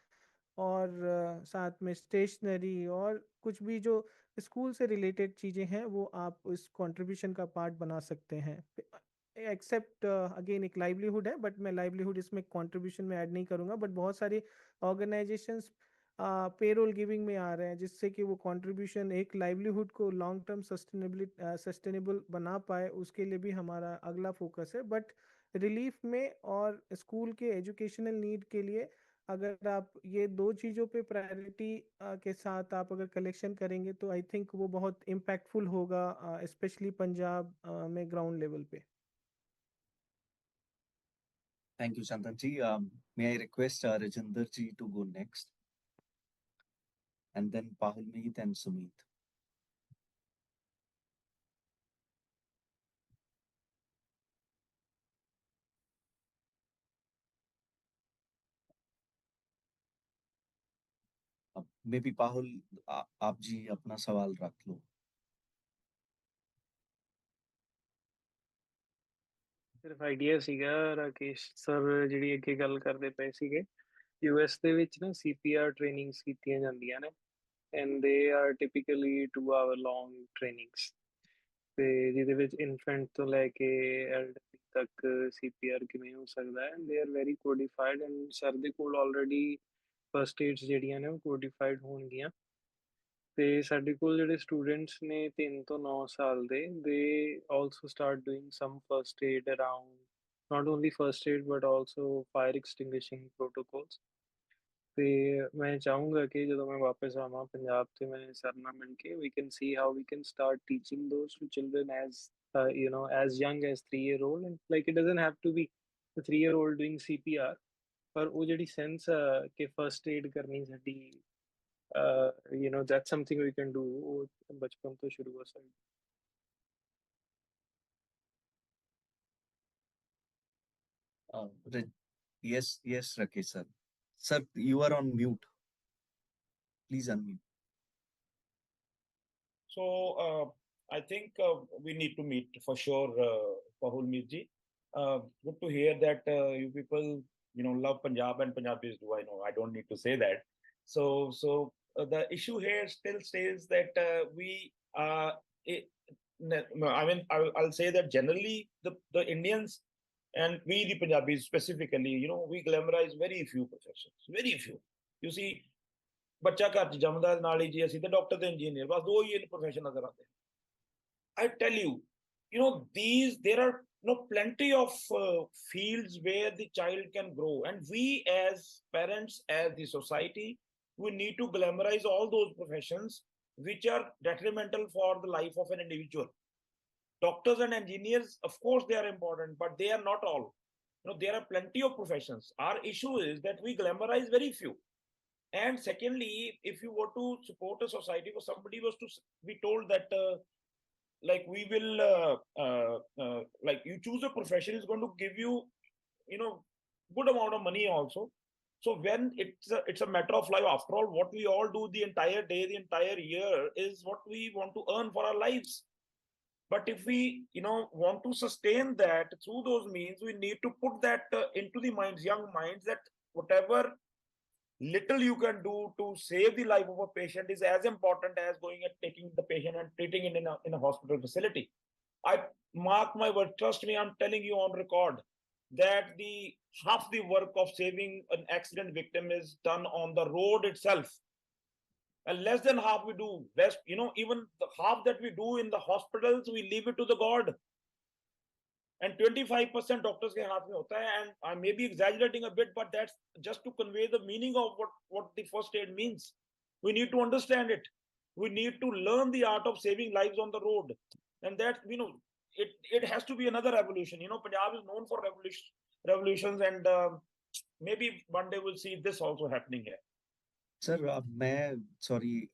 और साथ में स्टेशनरी और कुछ भी जो स्कूल से रिलेटेड चीज़ें हैं वो आप इस कंट्रीब्यूशन का पार्ट बना सकते हैं। एक्सेप्ट अगेन एक लाइवलीहुड है, बट मैं लाइवलीहुड इसमें कंट्रीब्यूशन में ऐड नहीं करूंगा। बट बहुत सारी ऑर्गेनाइजेशंस पेरोल गिविंग में आ रहे हैं, जिससे कि वो कंट्रीब्यूशन एक लाइवलीहुड को लॉन्ग टर्म सस्टेनेबल बना पाए, उसके लिए भी हमारा अगला फोकस है। बट रिलीफ में और स्कूल के एजुकेशनल नीड के लिए अगर आप ये दो चीज़ों पे प्रायोरिटी के साथ आप अगर कलेक्शन करेंगे तो आई थिंक वो बहुत इम्पैक्टफुल होगा, स्पेशली पंजाब में ग्राउंड लेवल पे। Thank you, Chandan ji. May I request Rajinder ji to go next, and then Pahul Meet and Sumit. Maybe Pahul आप जी अपना सवाल रख लो। ਸਿਰਫ ਆਈਡੀਆ ਸੀਗਾ ਰਾਕੇਸ਼ ਸਰ ਜਿਹੜੀ ਅੱਗੇ ਗੱਲ ਕਰਦੇ ਪਏ ਸੀਗੇ ਯੂਐਸ ਦੇ ਵਿੱਚ ਨਾ ਸੀਪੀਆਰ ਟ੍ਰੇਨਿੰਗਸ ਕੀਤੀਆਂ ਜਾਂਦੀਆਂ ਨੇ and they are typically 2 hour long trainings ਤੇ ਜਿਹਦੇ ਵਿੱਚ ਇਨਫੈਂਟ ਤੋਂ ਲੈ ਕੇ ਐਲਡਰਲੀ ਤੱਕ ਸੀਪੀਆਰ ਕਿਵੇਂ ਹੋ ਸਕਦਾ ਹੈ they are very codified and sir ਦੇ ਕੋਲ ਆਲਰੇਡੀ ਫਸਟ ਏਡਸ ਜਿਹੜੀਆਂ ਨੇ ਉਹ ਕੋਡੀਫਾਈਡ ਹੋਣਗੀਆਂ ਤੇ ਸਾਡੇ ਕੋਲ ਜਿਹੜੇ ਸਟੂਡੈਂਟਸ ਨੇ 3 ਤੋਂ 9 ਸਾਲ ਦੇ they also start doing some first aid around not only first aid but also fire extinguishing protocols ਤੇ ਮੈਂ ਚਾਹੂੰਗਾ ਕਿ ਜਦੋਂ ਮੈਂ ਵਾਪਸ ਆਵਾਂ ਪੰਜਾਬ ਤੇ ਮੈਂ ਸਰ ਨਾਲ ਮਿਲ ਕੇ we can see how we can start teaching those to children as as young as 3-year-old and like it doesn't have to be a 3-year-old doing CPR ਪਰ ਉਹ ਜਿਹੜੀ ਸੈਂਸ ਕਿ ਫਰਸਟ ਏਡ ਕਰਨੀ ਸਾਡੀ that's something we can do ਉਹ ਬਚਪਨ ਤੋਂ ਸ਼ੁਰੂ ਹੋ ਸਕਦਾ Yes, Rakesh sir. Sir, you are on mute. Please unmute. So I think we need to meet for sure, Pahul Mirji. Good to hear that you people, love Punjab and Punjabis do. I know I don't need to say that. So the issue here still stays that I'll say that generally the Indians and we the Punjabis specifically, we glamorize very few professions, very few. You see, ਬੱਚਾ ਘਰ ਚ ਜੰਮਦਾ ਨਾਲ ਹੀ ਜੀ ਅਸੀਂ ਤੇ doctor ਤੇ engineer ਬਸ ਦੋ ਹੀ profession ਨਜ਼ਰ ਆਉਂਦੇ I tell you, there are plenty of fields where the child can grow, and we as parents, as the society, we need to glamorize all those professions which are detrimental for the life of an individual. Doctors and engineers, of course they are important, but they are not all. There are plenty of professions. Our issue is that we glamorize very few. And secondly, if you were to support a society where somebody was to be told that we will you choose a profession is going to give you good amount of money also. So when it's a matter of life, after all, what we all do the entire day, the entire year is what we want to earn for our lives. But if we want to sustain that through those means, we need to put that into the young minds, that whatever little you can do to save the life of a patient is as important as going and taking the patient and treating it in a hospital facility. I mark my word, trust me, I'm telling you on record that half the work of saving an accident victim is done on the road itself, and less than half we do best. Even the half that we do in the hospitals, we leave it to the god, and 25% doctors ke haath mein hota hai. And I may be exaggerating a bit, but that's just to convey the meaning of what the first aid means. We need to understand it. We need to learn the art of saving lives on the road, and that it has to be another revolution. Punjab is known for revolutions, and maybe one day we'll see this also happening here. Sir, sorry,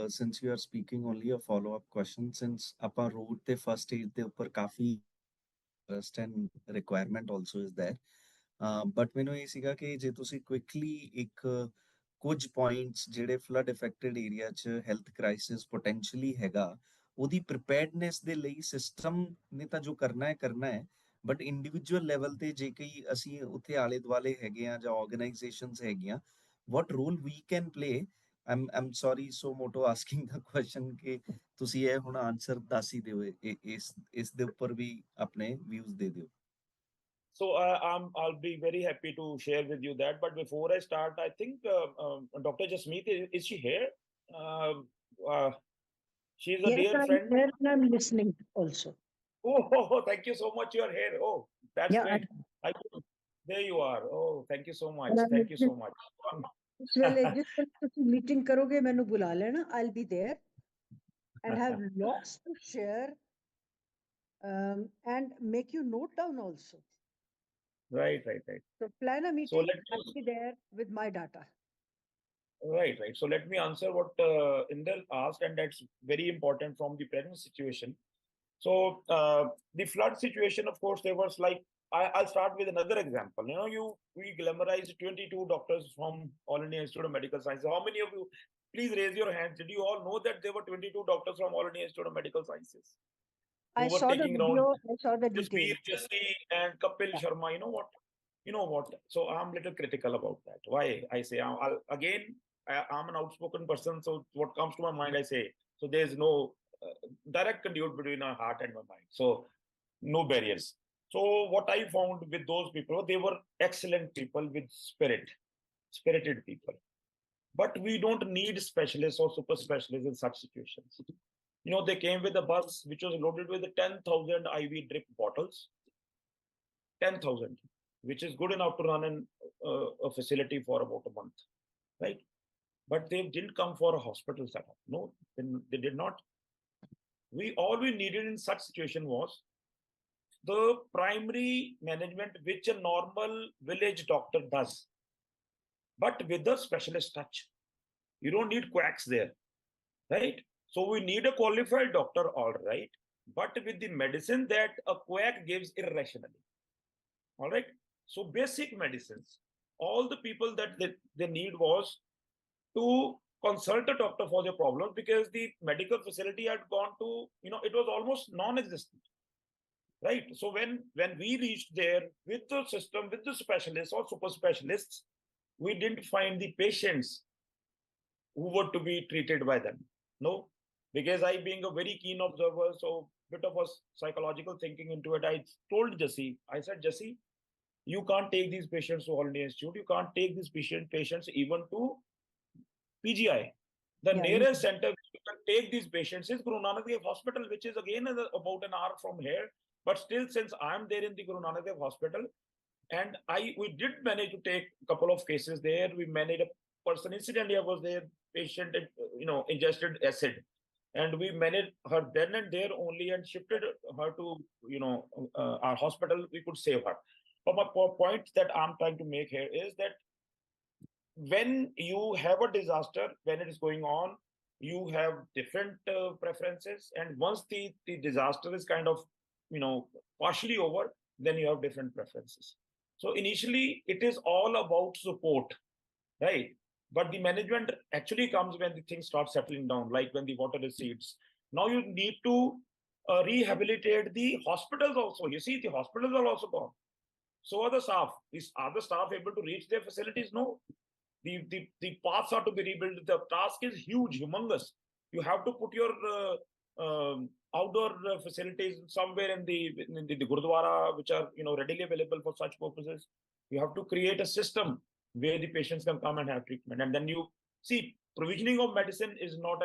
since you are speaking, only a follow-up question. Since ਆਪਾਂ road ਤੇ first aid ਦੇ ਉੱਪਰ ਕਾਫੀ interest and requirement also is there. But ਮੈਨੂੰ ਇਹ ਸੀਗਾ ਕਿ ਜੇ ਤੁਸੀਂ quickly ਕੁਝ points ਜਿਹੜੇ flood affected area 'ਚ health crisis potentially ਹੈਗਾ, ਉਹਦੀ preparedness ਦੇ ਲਈ system ਨੇ ਤਾਂ ਜੋ ਕਰਨਾ ਹੈ, but individual level ਤੇ ਜੇ ਕਈ ਅਸੀਂ ਉੱਥੇ ਆਲੇ ਦੁਆਲੇ ਹੈਗੇ ਆ ਜਾਂ organizations ਹੈਗੀਆਂ, what role we can play? I'm sorry so moto asking the question ਕਿ ਤੁਸੀਂ ਇਹ ਹੁਣ ਆਨਸਰ ਦੱਸ ਹੀ ਦਿਓ, ਇਸ ਦੇ ਉੱਪਰ ਵੀ ਆਪਣੇ views ਦੇ ਦਿਓ. So I'll be very happy to share with you that. But before I start, I think Dr. Jasmeet, is she here? She's a dear friend. Yes, I'm listening also. Oh, thank you so much. You're here. Oh, that's great. There you are. Oh, thank you so much. Thank you so much. Meeting karoge, mainu bula lena. I'll be there and have lots to share and make you note down also. Right. So plan a meeting. I'll be there with my data. Right. So let me answer what Indel asked, and that's very important from the present situation. So the flood situation, of course, there was I'll start with another example. We glamorized 22 doctors from All India Institute of Medical Sciences. How many of you, please raise your hands, did you all know that there were 22 doctors from All India Institute of Medical Sciences? I were saw the taking around video, I saw the Jasbir, details. Jassi, and Kapil Yeah. Sharma. You know what? So I'm a little critical about that. Why? I say, I'm an outspoken person, so what comes to my mind, I say. So there's no direct conduit between my heart and my mind. So no barriers. So what I found with those people, they were excellent people with spirited people. But we don't need specialists or super specialists in such situations. They came with a bus which was loaded with 10,000 IV drip bottles. 10,000, which is good enough to run a facility for about a month, right? But they didn't come for a hospital setup. No, they did not. All we needed in such situation was the primary management, which a normal village doctor does, but with a specialist touch. You don't need quacks there, right? So we need a qualified doctor, all right, but with the medicine that a quack gives irrationally. All right. So basic medicines, all the people that they need was to consult a doctor for their problems, because the medical facility had gone to, it was almost non-existent. Right. So when we reached there with the system, with the specialists or super specialists, we didn't find the patients who were to be treated by them. No, because I, being a very keen observer, so bit of a psychological thinking into it, I told Jassi, I said, Jassi, you can't take these patients to All India Institute. You can't take these patients even to PGI. The Yeah, nearest center you can take these patients is Guru Nanak Dev Hospital, which is again about an hour from here. But still, since I'm there in the Guru Nanak Dev Hospital, and we did manage to take a couple of cases there. We managed a person, incidentally, I was there, patient, ingested acid. And we managed her then and there only and shifted her to, our hospital. We could save her. But my point that I'm trying to make here is that when you have a disaster, when it is going on, you have different preferences. And once the disaster is kind of, partially over, then you have different preferences. So initially, it is all about support, right? But the management actually comes when the things start settling down, like when the water recedes. Now you need to rehabilitate the hospitals also. You see, the hospitals are also gone. So are the staff. Are the staff able to reach their facilities? No. The paths are to be rebuilt. The task is huge, humongous. You have to put your outdoor facilities somewhere in the Gurdwara, which are readily available for such purposes. You have to create a system where the patients can come and have treatment. And then you see, provisioning of medicine is not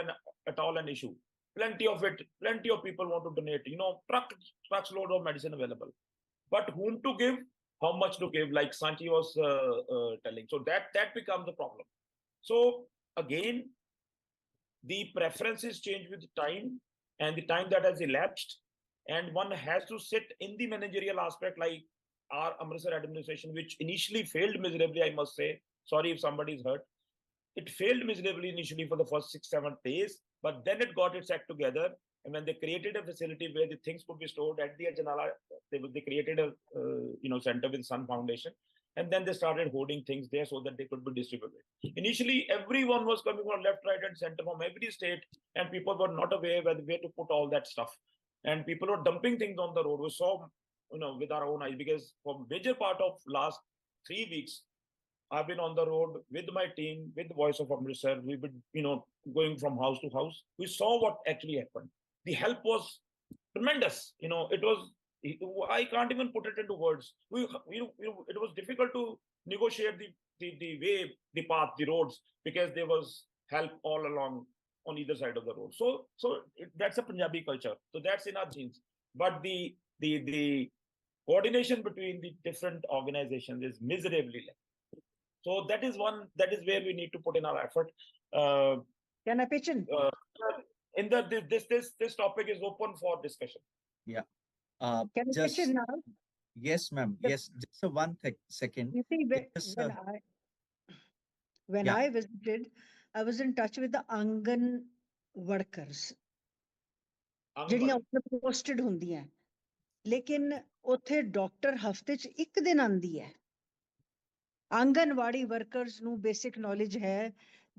at all an issue. Plenty of it, plenty of people want to donate, trucks load of medicine available. But whom to give, how much to give, like Sanchi was telling. So that becomes the problem. So again, the preferences change with time and the time that has elapsed. And one has to sit in the managerial aspect, like our Amritsar administration, which initially failed miserably, I must say. Sorry if somebody is hurt. It failed miserably initially for the first 6-7 days, but then it got its act together. And when they created a facility where the things could be stored at the Ajnala, they created a center with Sun Foundation, and then they started hoarding things there so that they could be distributed. Initially, everyone was coming from left, right, and center from every state, and people were not aware where to put all that stuff. And people were dumping things on the road. We saw, with our own eyes, because for major part of last 3 weeks, I've been on the road with my team, with the Voice of Amritsar. We've been, going from house to house. We saw what actually happened. The help was tremendous. It was, I can't even put it into words. It was difficult to negotiate the way, the path, the roads, because there was help all along on either side of the road. So that's a Punjabi culture. So that's in our genes. But the coordination between the different organizations is miserably less. So that is where we need to put in our effort. Can I pitch in? This topic is open for discussion. Yeah. Can I pitch in now? Yes, ma'am. Yes, just one second. You see, when Yeah. I visited, I was in touch with the Angan workers. ਜਿਹੜੀਆਂ ਉੱਥੇ posted ਹੁੰਦੀਆਂ, ਲੇਕਿਨ ਉੱਥੇ doctor ਹਫਤੇ 'ਚ 1 ਦਿਨ ਆਂਦੀ ਹੈ। ਆਂਗਨਵਾੜੀ ਵਰਕਰਸ ਨੂੰ ਬੇਸਿਕ ਨੌਲੇਜ ਹੈ,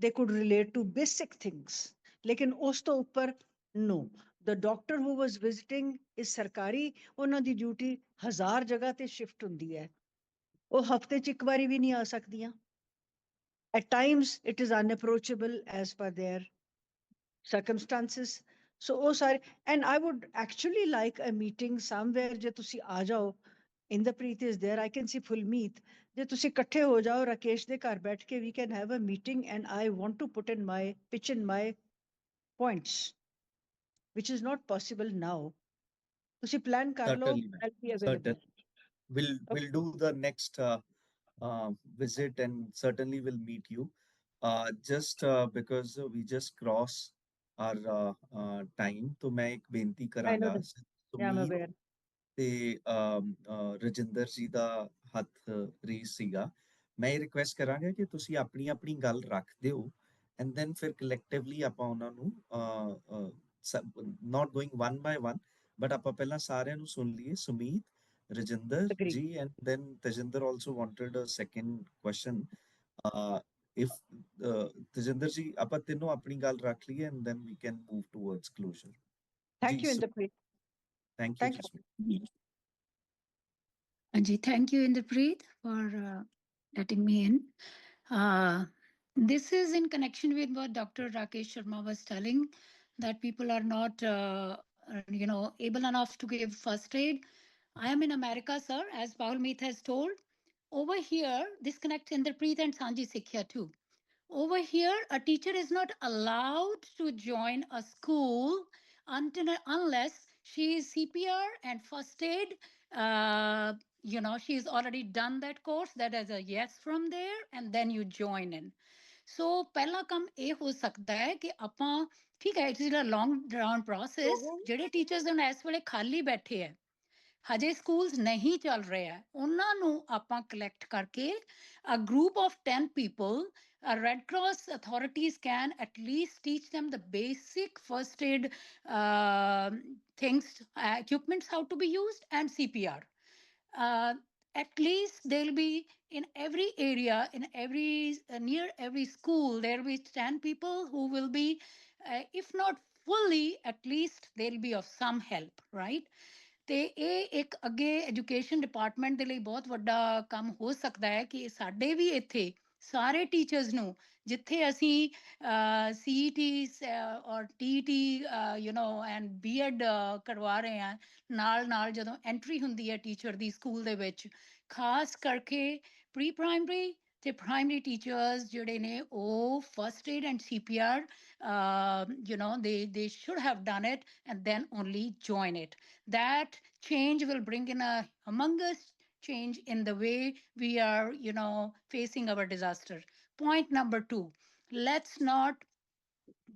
they could relate to basic things, ਲੇਕਿਨ ਉਸ ਤੋਂ ਉੱਪਰ no. the doctor who was visiting is ਸਰਕਾਰੀ, ਉਹਨਾਂ ਦੀ ਡਿਊਟੀ 1000 ਜਗ੍ਹਾ ਤੇ ਸ਼ਿਫਟ ਹੁੰਦੀ ਹੈ, ਉਹ ਹਫਤੇ ਚ ਇੱਕ ਵਾਰੀ ਵੀ ਨਹੀਂ ਆ ਸਕਦੀਆਂ. At times it is unapproachable as per their circumstances. So oh sorry, and I would actually like a meeting somewhere je tusi aa jao. Inderpreet is there, I can see Fulmeet. Je tusi ਇਕੱਠੇ ਹੋ ਜਾਓ ਰਾਕੇਸ਼ ਦੇ ਘਰ ਬੈਠ ਕੇ, we can have a meeting and I want to put in my pitch in my points, which is not possible now. Tusi plan kar lo, Certainly, ma'am. I'll be available. We'll do the next visit and certainly will meet you. Just because we just cross our time, तो मैं एक बेनती I know करांगा that. Yeah, I'm Sumeet aware. ਤੇ ਰਜਿੰਦਰ ਜੀ ਦਾ ਹੱਥ race ਸੀਗਾ. ਮੈਂ ਇਹ request ਕਰਾਂਗਾ ਕਿ ਤੁਸੀਂ ਆਪਣੀ ਆਪਣੀ ਗੱਲ ਰੱਖ ਦਿਓ ਐਂਡ ਦੈਨ ਫਿਰ ਕਲੈਕਟਿਵਲੀ ਆਪਾਂ ਉਹਨਾਂ ਨੂੰ not going one by one, but ਆਪਾਂ ਪਹਿਲਾਂ ਸਾਰਿਆਂ ਨੂੰ ਸੁਣ ਲਈਏ. Sumeet, Rajinder Agree. Ji and then Tajinder also wanted a second question. If Tajinder ji ਆਪਾਂ ਤਿੰਨੋਂ ਆਪਣੀ ਗੱਲ ਰੱਖ ਲਈਏ and then we can move towards closure. Thank you, Inderpreet. Thank you Thank you. Jasmeet. Anji, thank you, Inderpreet, for letting me in. This is in connection with what Dr. Rakesh Sharma was telling, that people are not, able enough to give first aid. I am in America, sir, as Paul Meeth has told. Over here, this connects Inderpreet and Sanji Sikhya too. Over here, a teacher is not allowed to join a school unless she is CPR and first aid. She's already done that course. That is a yes from there, and then you join in. So, ਪਹਿਲਾ ਕੰਮ ਇਹ ਹੋ ਸਕਦਾ ਹੈ ਕਿ ਆਪਾਂ ਠੀਕ ਹੈ, it's a long round process. ਜਿਹੜੇ ਟੀਚਰਸ ਹੁਣ ਇਸ ਵੇਲੇ ਖਾਲੀ ਬੈਠੇ ਹੈ, ਹਜੇ ਸਕੂਲਸ ਨਹੀਂ ਚੱਲ ਰਹੇ ਆ, ਉਹਨਾਂ ਨੂੰ ਆਪਾਂ ਕਲੈਕਟ ਕਰਕੇ a group of 10 people, Red Cross authorities can at least teach them the basic first aid things, equipments, how to be used, and CPR. At least they'll be in every area, in every near every school, there will be 10 people who will be, if not fully, at least they'll be of some help, right? ਤੇ ਇਹ ਇੱਕ ਅੱਗੇ education department ਦੇ ਲਈ ਬਹੁਤ ਵੱਡਾ ਕੰਮ ਹੋ ਸਕਦਾ ਹੈ ਕਿ ਸਾਡੇ ਵੀ ਇੱਥੇ ਸਾਰੇ ਟੀਚਰਸ ਨੂੰ, ਜਿੱਥੇ ਅਸੀਂ ਸੀਈਟੀ ਔਰ ਟੀਟੀ ਐਂਡ ਬੀਐਡ ਕਰਵਾ ਰਹੇ ਹਾਂ, ਨਾਲ ਨਾਲ ਜਦੋਂ ਐਂਟਰੀ ਹੁੰਦੀ ਹੈ ਟੀਚਰ ਦੀ ਸਕੂਲ ਦੇ ਵਿੱਚ, ਖਾਸ ਕਰਕੇ ਪ੍ਰੀ ਪ੍ਰਾਇਮਰੀ ਤੇ ਪ੍ਰਾਇਮਰੀ ਟੀਚਰਸ ਜਿਹੜੇ ਨੇ ਉਹ first aid and CPR, they should have done it and then only join it. That change will bring in a humongous change in the way we are, facing our disaster. Point number 2, let's not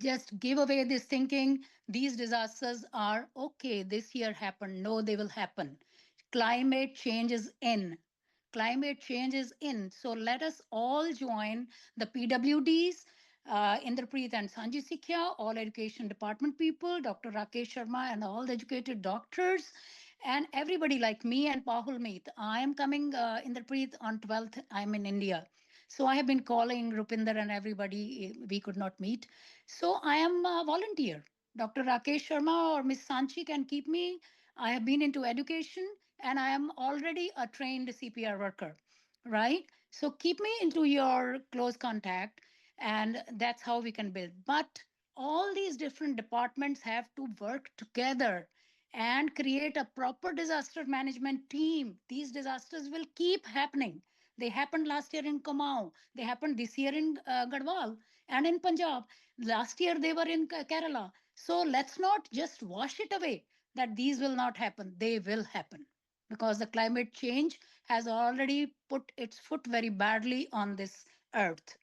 just give away this thinking these disasters are okay, this year happened. No, they will happen. Climate change is in. Climate change is in. So let us all join the PWDs, Inderpreet and Sanji Sikhya, all education department people, Dr. Rakesh Sharma and all the educated doctors, and everybody like me and Pahul Meet. I am coming, Inderpreet, on 12th. I'm in India. So I have been calling Rupinder and everybody. We could not meet. So I am a volunteer. Dr. Rakesh Sharma or Miss Sanchi can keep me. I have been into education and I am already a trained CPR worker, right? So keep me into your close contact, and that's how we can build. But all these different departments have to work together and create a proper disaster management team. These disasters will keep happening. They happened last year in Kumaon. They happened this year in Garhwal and in Punjab. Last year they were in Kerala. So let's not just wash it away that these will not happen. They will happen because the climate change has already put its foot very badly on this earth.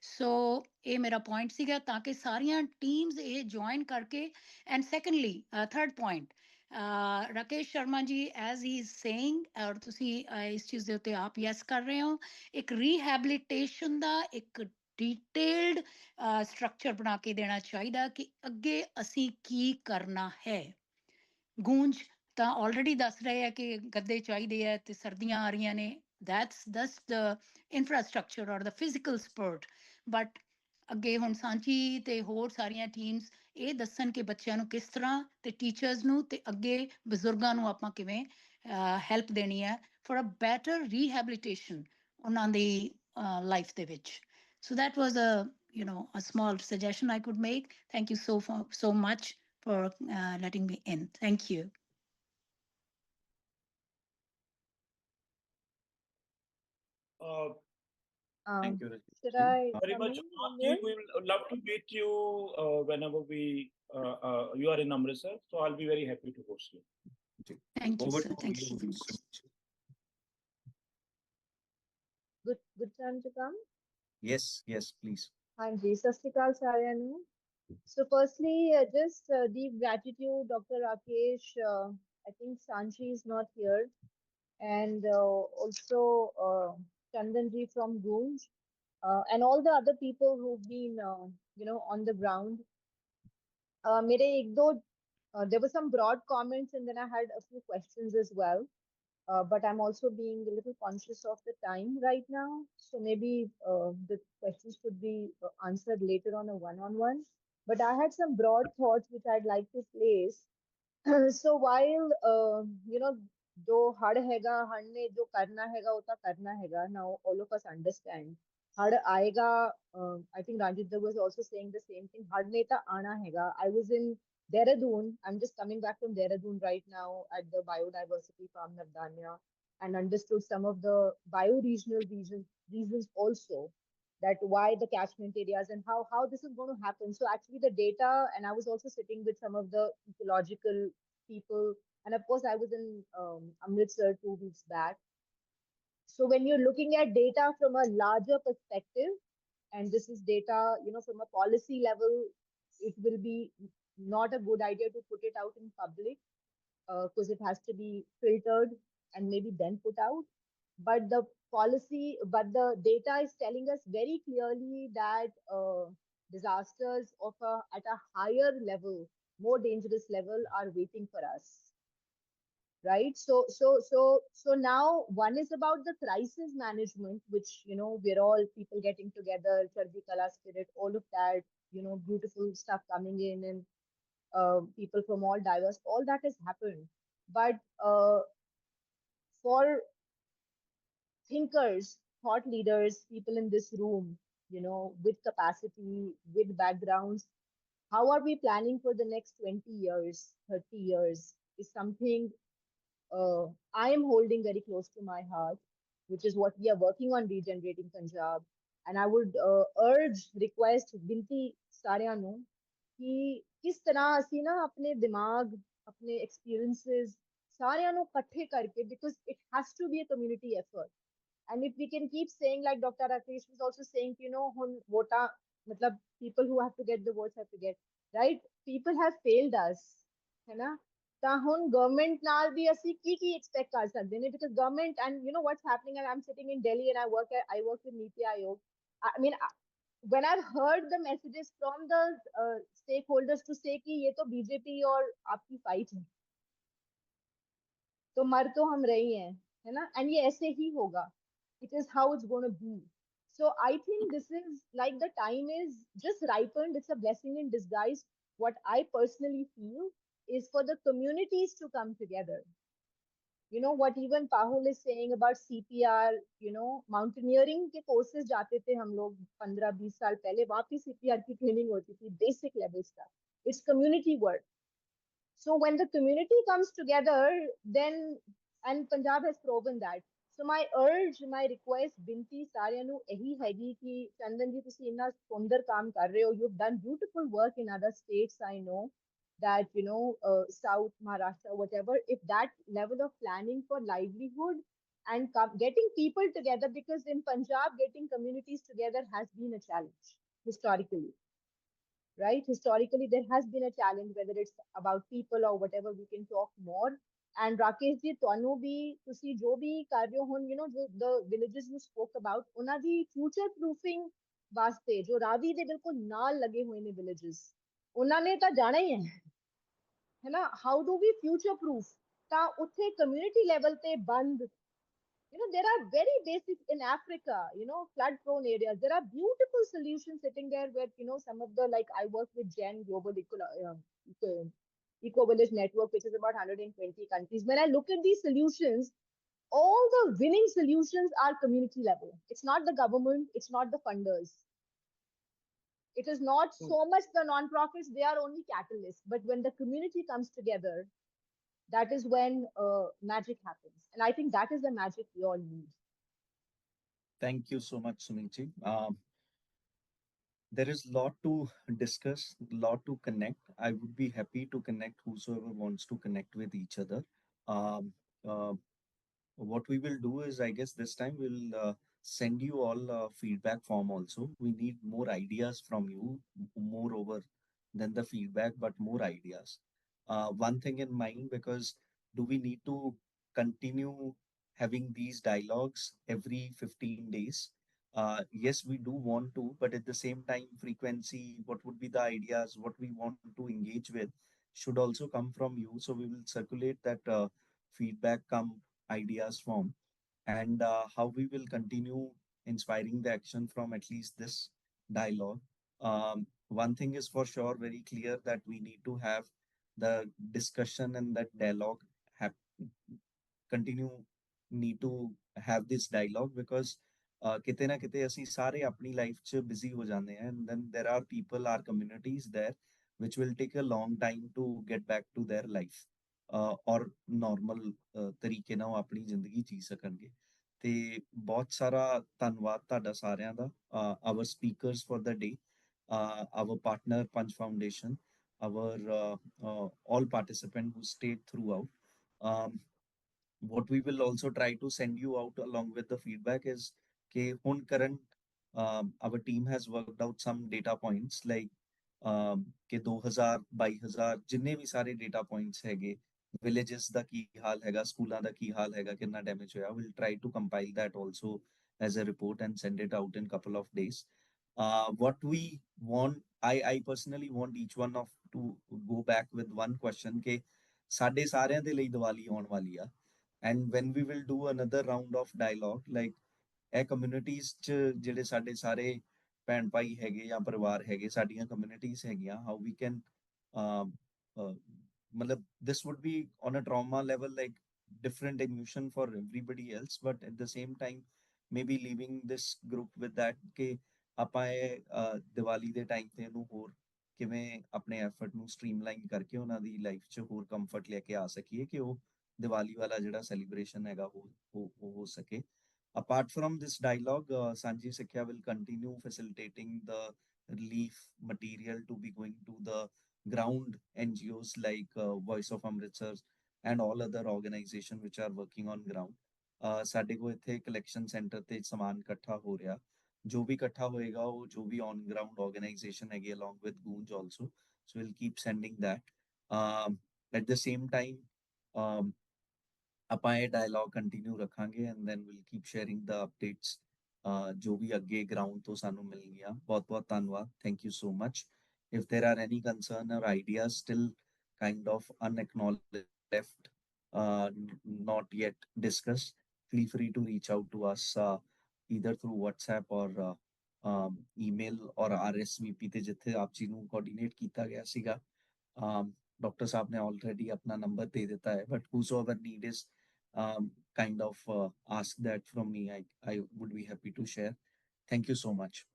So ਇਹ ਮੇਰਾ point ਸੀਗਾ ਤਾਂ ਕਿ ਸਾਰੀਆਂ teams ਇਹ join ਕਰਕੇ. And secondly, third point, Rakesh Sharma ji, as he is saying, ਔਰ ਤੁਸੀਂ ਇਸ ਚੀਜ਼ ਦੇ ਉੱਤੇ ਆਪ yes ਕਰ ਰਹੇ ਹੋ, ਇੱਕ rehabilitation ਦਾ ਇੱਕ detailed structure ਬਣਾ ਕੇ ਦੇਣਾ ਚਾਹੀਦਾ ਕਿ ਅੱਗੇ ਅਸੀਂ ਕੀ ਕਰਨਾ ਹੈ. ਗੂੰਜ ਤਾਂ ਆਲਰੇਡੀ ਦੱਸ ਰਹੇ ਆ ਕਿ ਗੱਦੇ ਚਾਹੀਦੇ ਆ ਤੇ ਸਰਦੀਆਂ ਆ ਰਹੀਆਂ ਨੇ. That's the infrastructure or the physical support. But ਅੱਗੇ ਹੁਣ ਸਾਂਝੀ ਤੇ ਹੋਰ ਸਾਰੀਆਂ ਟੀਮਸ ਇਹ ਦੱਸਣ ਕਿ ਬੱਚਿਆਂ ਨੂੰ ਕਿਸ ਤਰ੍ਹਾਂ ਤੇ ਟੀਚਰਸ ਨੂੰ ਤੇ ਅੱਗੇ ਬਜ਼ੁਰਗਾਂ ਨੂੰ ਆਪਾਂ ਕਿਵੇਂ ਹੈਲਪ ਦੇਣੀ ਹੈ ਫॉर ਅ ਬੈਟਰ ਰੀਹੈਬਿਲਿਟੇਸ਼ਨ ਉਹਨਾਂ ਦੀ ਲਾਈਫ ਦੇ ਵਿੱਚ so that was a small suggestion I could make. Thank you so much for letting me in. Thank you. Thank you, Rajit. Should I Very come much. in? Aarti, we will love to meet you whenever you are in Amritsar. So I'll be very happy to host you. Thank you, Over sir. to Thank you you, so much. Sumichi. Good time to come. Yes, please. ਹਾਂਜੀ, ਸਤਿ ਸ਼੍ਰੀ ਅਕਾਲ ਸਾਰਿਆਂ ਨੂੰ. So firstly, just deep gratitude, Dr. Rakesh. I think Sanchi is not here, and also Chandanji from Goonj, and all the other people who've been, on the ground. मेरे एक दो, there were some broad comments, and then I had a few questions as well. But I'm also being a little conscious of the time right now. So maybe the questions could be answered later on a one-on-one. But I had some broad thoughts which I'd like to place. So while, जो हड़ हैगा हड़ ने जो करना हैगा उतना करना हैगा, now all of us understand हड़ आएगा. I think Ranjit was also saying the same thing. हड़ ने तो आना हैगा. I was in Dehradun. I'm just coming back from Dehradun right now at the Biodiversity Farm Nardania, and understood some of the bioregional reasons also, that why the catchment areas and how this is going to happen. So actually the data, and I was also sitting with some of the ecological people, and of course I was in Amritsar 2 weeks back. So when you're looking at data from a larger perspective, and this is data, from a policy level, it will be not a good idea to put it out in public, because it has to be filtered and maybe then put out. But the data is telling us very clearly that disasters at a higher level, more dangerous level, are waiting for us. Right. So now one is about the crisis management, which, we're all people getting together, Chardi Kala spirit, all of that, beautiful stuff coming in, and people from all diverse, all that has happened. But for thinkers, thought leaders, people in this room, with capacity, with backgrounds, how are we planning for the next 20 years, 30 years, is something I am holding very close to my heart, which is what we are working on regenerating Punjab. And I would request Binti ਸਾਰਿਆਂ ਨੂੰ ਕਿ ਕਿਸ ਤਰ੍ਹਾਂ ਅਸੀਂ ਨਾ ਆਪਣੇ ਦਿਮਾਗ, ਆਪਣੇ experiences ਸਾਰਿਆਂ ਨੂੰ ਇਕੱਠੇ ਕਰਕੇ, because it has to be a community effort. And if we can keep saying, like Dr. Rakesh was also saying, hun vota, matlab people who have to get the votes have to get, right? People have failed us, है ना? ਤਾਂ ਹੁਣ government ਨਾਲ ਵੀ ਅਸੀਂ ਕੀ expect ਕਰ ਸਕਦੇ ਨੇ, because government, and what's happening, and I'm sitting in Delhi and I work with Niti Aayog. I mean, when I've heard the messages from the stakeholders to say कि ये तो बीजेपी और आपकी फाइट है, तो मर तो हम रही हैं, है ना? And ये ऐसे ही होगा. It is how it's going to be. So I think this is like the time is just ripened. It's a blessing in disguise. What I personally feel is for the communities to come together. What even Pahul is saying about CPR, mountaineering के courses जाते थे हम लोग 15-20 साल पहले, वहाँ पे CPR की training होती थी, basic level stuff. It's community work. So when the community comes together, then, and Punjab has proven that. So my urge, my request, Binti ਸਾਰਿਆਂ ਨੂੰ ਇਹੀ ਹੈਗੀ ਕਿ ਚੰਦਨ ਜੀ ਤੁਸੀਂ ਇੰਨਾ ਸੁੰਦਰ ਕੰਮ ਕਰ ਰਹੇ ਹੋ. You've done beautiful work in other states, I know that, South Maharashtra, whatever, if that level of planning for livelihood and getting people together, because in Punjab, getting communities together has been a challenge historically, right? Historically, there has been a challenge, whether it's about people or whatever, we can talk more. And Rakesh ji, ਤੁਹਾਨੂੰ ਵੀ ਤੁਸੀਂ ਜੋ ਵੀ ਕਰ ਰਹੇ ਹੋ, the villages you spoke about, ਉਹਨਾਂ ਦੀ future proofing ਵਾਸਤੇ ਜੋ ਰਾਵੀ ਦੇ ਬਿਲਕੁਲ ਨਾਲ ਲੱਗੇ ਹੋਏ ਨੇ villages, ਉਹਨਾਂ ਨੇ ਤਾਂ ਜਾਣਾ ਹੀ ਹੈ ਨਾ? How do we future proof? ਤਾਂ ਉੱਥੇ community level ਤੇ ਬੰਦ, There are very basic in Africa, flood prone areas. There are beautiful solutions sitting there with, some of the, like I work with Gen Global Eco Village Network, which is about 120 countries. When I look at these solutions, all the winning solutions are community level. It's not the government, it's not the funders. It is not so much the non-profits, they are only catalysts. But when the community comes together, that is when magic happens. And I think that is the magic we all need. Thank you so much, Suniti. There is a lot to discuss, a lot to connect. I would be happy to connect whosoever wants to connect with each other. Um, uh, what we will do is, I guess this time we'll send you all a feedback form also. We need more ideas from you, moreover than the feedback, but more ideas. One thing in mind, because do we need to continue having these dialogues every 15 days? Yes, we do want to, but at the same time, frequency, what would be the ideas, what we want to engage with should also come from you. So we will circulate that feedback come ideas form, and how we will continue inspiring the action from at least this dialogue. One thing is for sure very clear, that we need to have the discussion and that dialogue hap- continue, need to have this dialogue, because ਕਿਤੇ ਨਾ ਕਿਤੇ ਅਸੀਂ ਸਾਰੇ ਆਪਣੀ life 'ਚ busy ਹੋ ਜਾਂਦੇ ਹਾਂ, and then there are people, our communities there, which will take a long time to get back to their life, ਔਰ ਨਾਰਮਲ ਤਰੀਕੇ ਨਾਲ ਉਹ ਆਪਣੀ ਜ਼ਿੰਦਗੀ ਜੀ ਸਕਣਗੇ। ਤੇ ਬਹੁਤ ਸਾਰਾ ਧੰਨਵਾਦ ਤੁਹਾਡਾ ਸਾਰਿਆਂ ਦਾ, our speakers for the day, our partner Punch Foundation, our all participant who stayed throughout. What we will also try to send you out along with the feedback is कि on current, our team has worked out some data points like कि 2000 22,000 जिन्ने भी सारे data points हैगे, villages ਦਾ ਕੀ ਹਾਲ ਹੈਗਾ, ਸਕੂਲਾਂ ਦਾ ਕੀ ਹਾਲ ਹੈਗਾ, ਕਿੰਨਾ damage ਹੋਇਆ, we'll try to compile that also as a report and send it out in couple of days. What we want, I personally want each one of to go back with one question कि ਸਾਡੇ ਸਾਰਿਆਂ ਦੇ ਲਈ ਦੀਵਾਲੀ ਆਉਣ ਵਾਲੀ ਆ, and when we will do another round of dialogue, like ਇਹ communities 'ਚ ਜਿਹੜੇ ਸਾਡੇ ਸਾਰੇ ਭੈਣ ਭਾਈ ਹੈਗੇ ਜਾਂ ਪਰਿਵਾਰ ਹੈਗੇ, ਸਾਡੀਆਂ communities ਹੈਗੀਆਂ, how we can uh, uh, ਮਤਲਬ this would be on a trauma level, like different emotion for everybody else, but at the same time maybe leaving this group with that ਕਿ ਆਪਾਂ ਇਹ ਦੀਵਾਲੀ ਦੇ ਟਾਈਮ ਤੇ ਇਹਨੂੰ ਹੋਰ ਕਿਵੇਂ ਆਪਣੇ ਐਫਰਟ ਨੂੰ ਸਟ੍ਰੀਮਲਾਈਨ ਕਰਕੇ ਉਹਨਾਂ ਦੀ ਲਾਈਫ 'ਚ ਹੋਰ ਕੰਫਰਟ ਲੈ ਕੇ ਆ ਸਕੀਏ, ਕਿ ਉਹ ਦੀਵਾਲੀ ਵਾਲਾ ਜਿਹੜਾ ਸੈਲੀਬ੍ਰੇਸ਼ਨ ਹੈਗਾ ਉਹ ਹੋ ਸਕੇ। Apart from this dialogue, Sanjeev Sikya will continue facilitating the relief material to be going to the ground NGOs like Voice of Amritsar and all other organizations which are working on ground. ਸਾਡੇ ਕੋਲ ਇੱਥੇ collection center ਤੇ ਸਮਾਨ ਇਕੱਠਾ ਹੋ ਰਿਹਾ, ਜੋ ਵੀ ਇਕੱਠਾ ਹੋਏਗਾ ਉਹ ਜੋ ਵੀ on ground organization ਹੈਗੇ along with Goonj also, so we'll keep sending that. At the same time, ਆਪਾਂ ਇਹ dialogue continue ਰੱਖਾਂਗੇ, and then we'll keep sharing the updates ਜੋ ਵੀ ਅੱਗੇ ground ਤੋਂ ਸਾਨੂੰ ਮਿਲਣਗੀਆਂ। ਬਹੁਤ ਬਹੁਤ ਧੰਨਵਾਦ, thank you so much. If there are any concern or ideas still kind of unacknowledged, left, not yet discussed, feel free to reach out to us either through WhatsApp or email or RSVP ਤੇ ਜਿੱਥੇ ਆਪ ਜੀ ਨੂੰ coordinate ਕੀਤਾ ਗਿਆ ਸੀਗਾ। Doctor साहब ने ऑलरेडी अपना नंबर दे देता है, but whosoever need is kind of ask that from me, I would be happy to share. Thank you so much.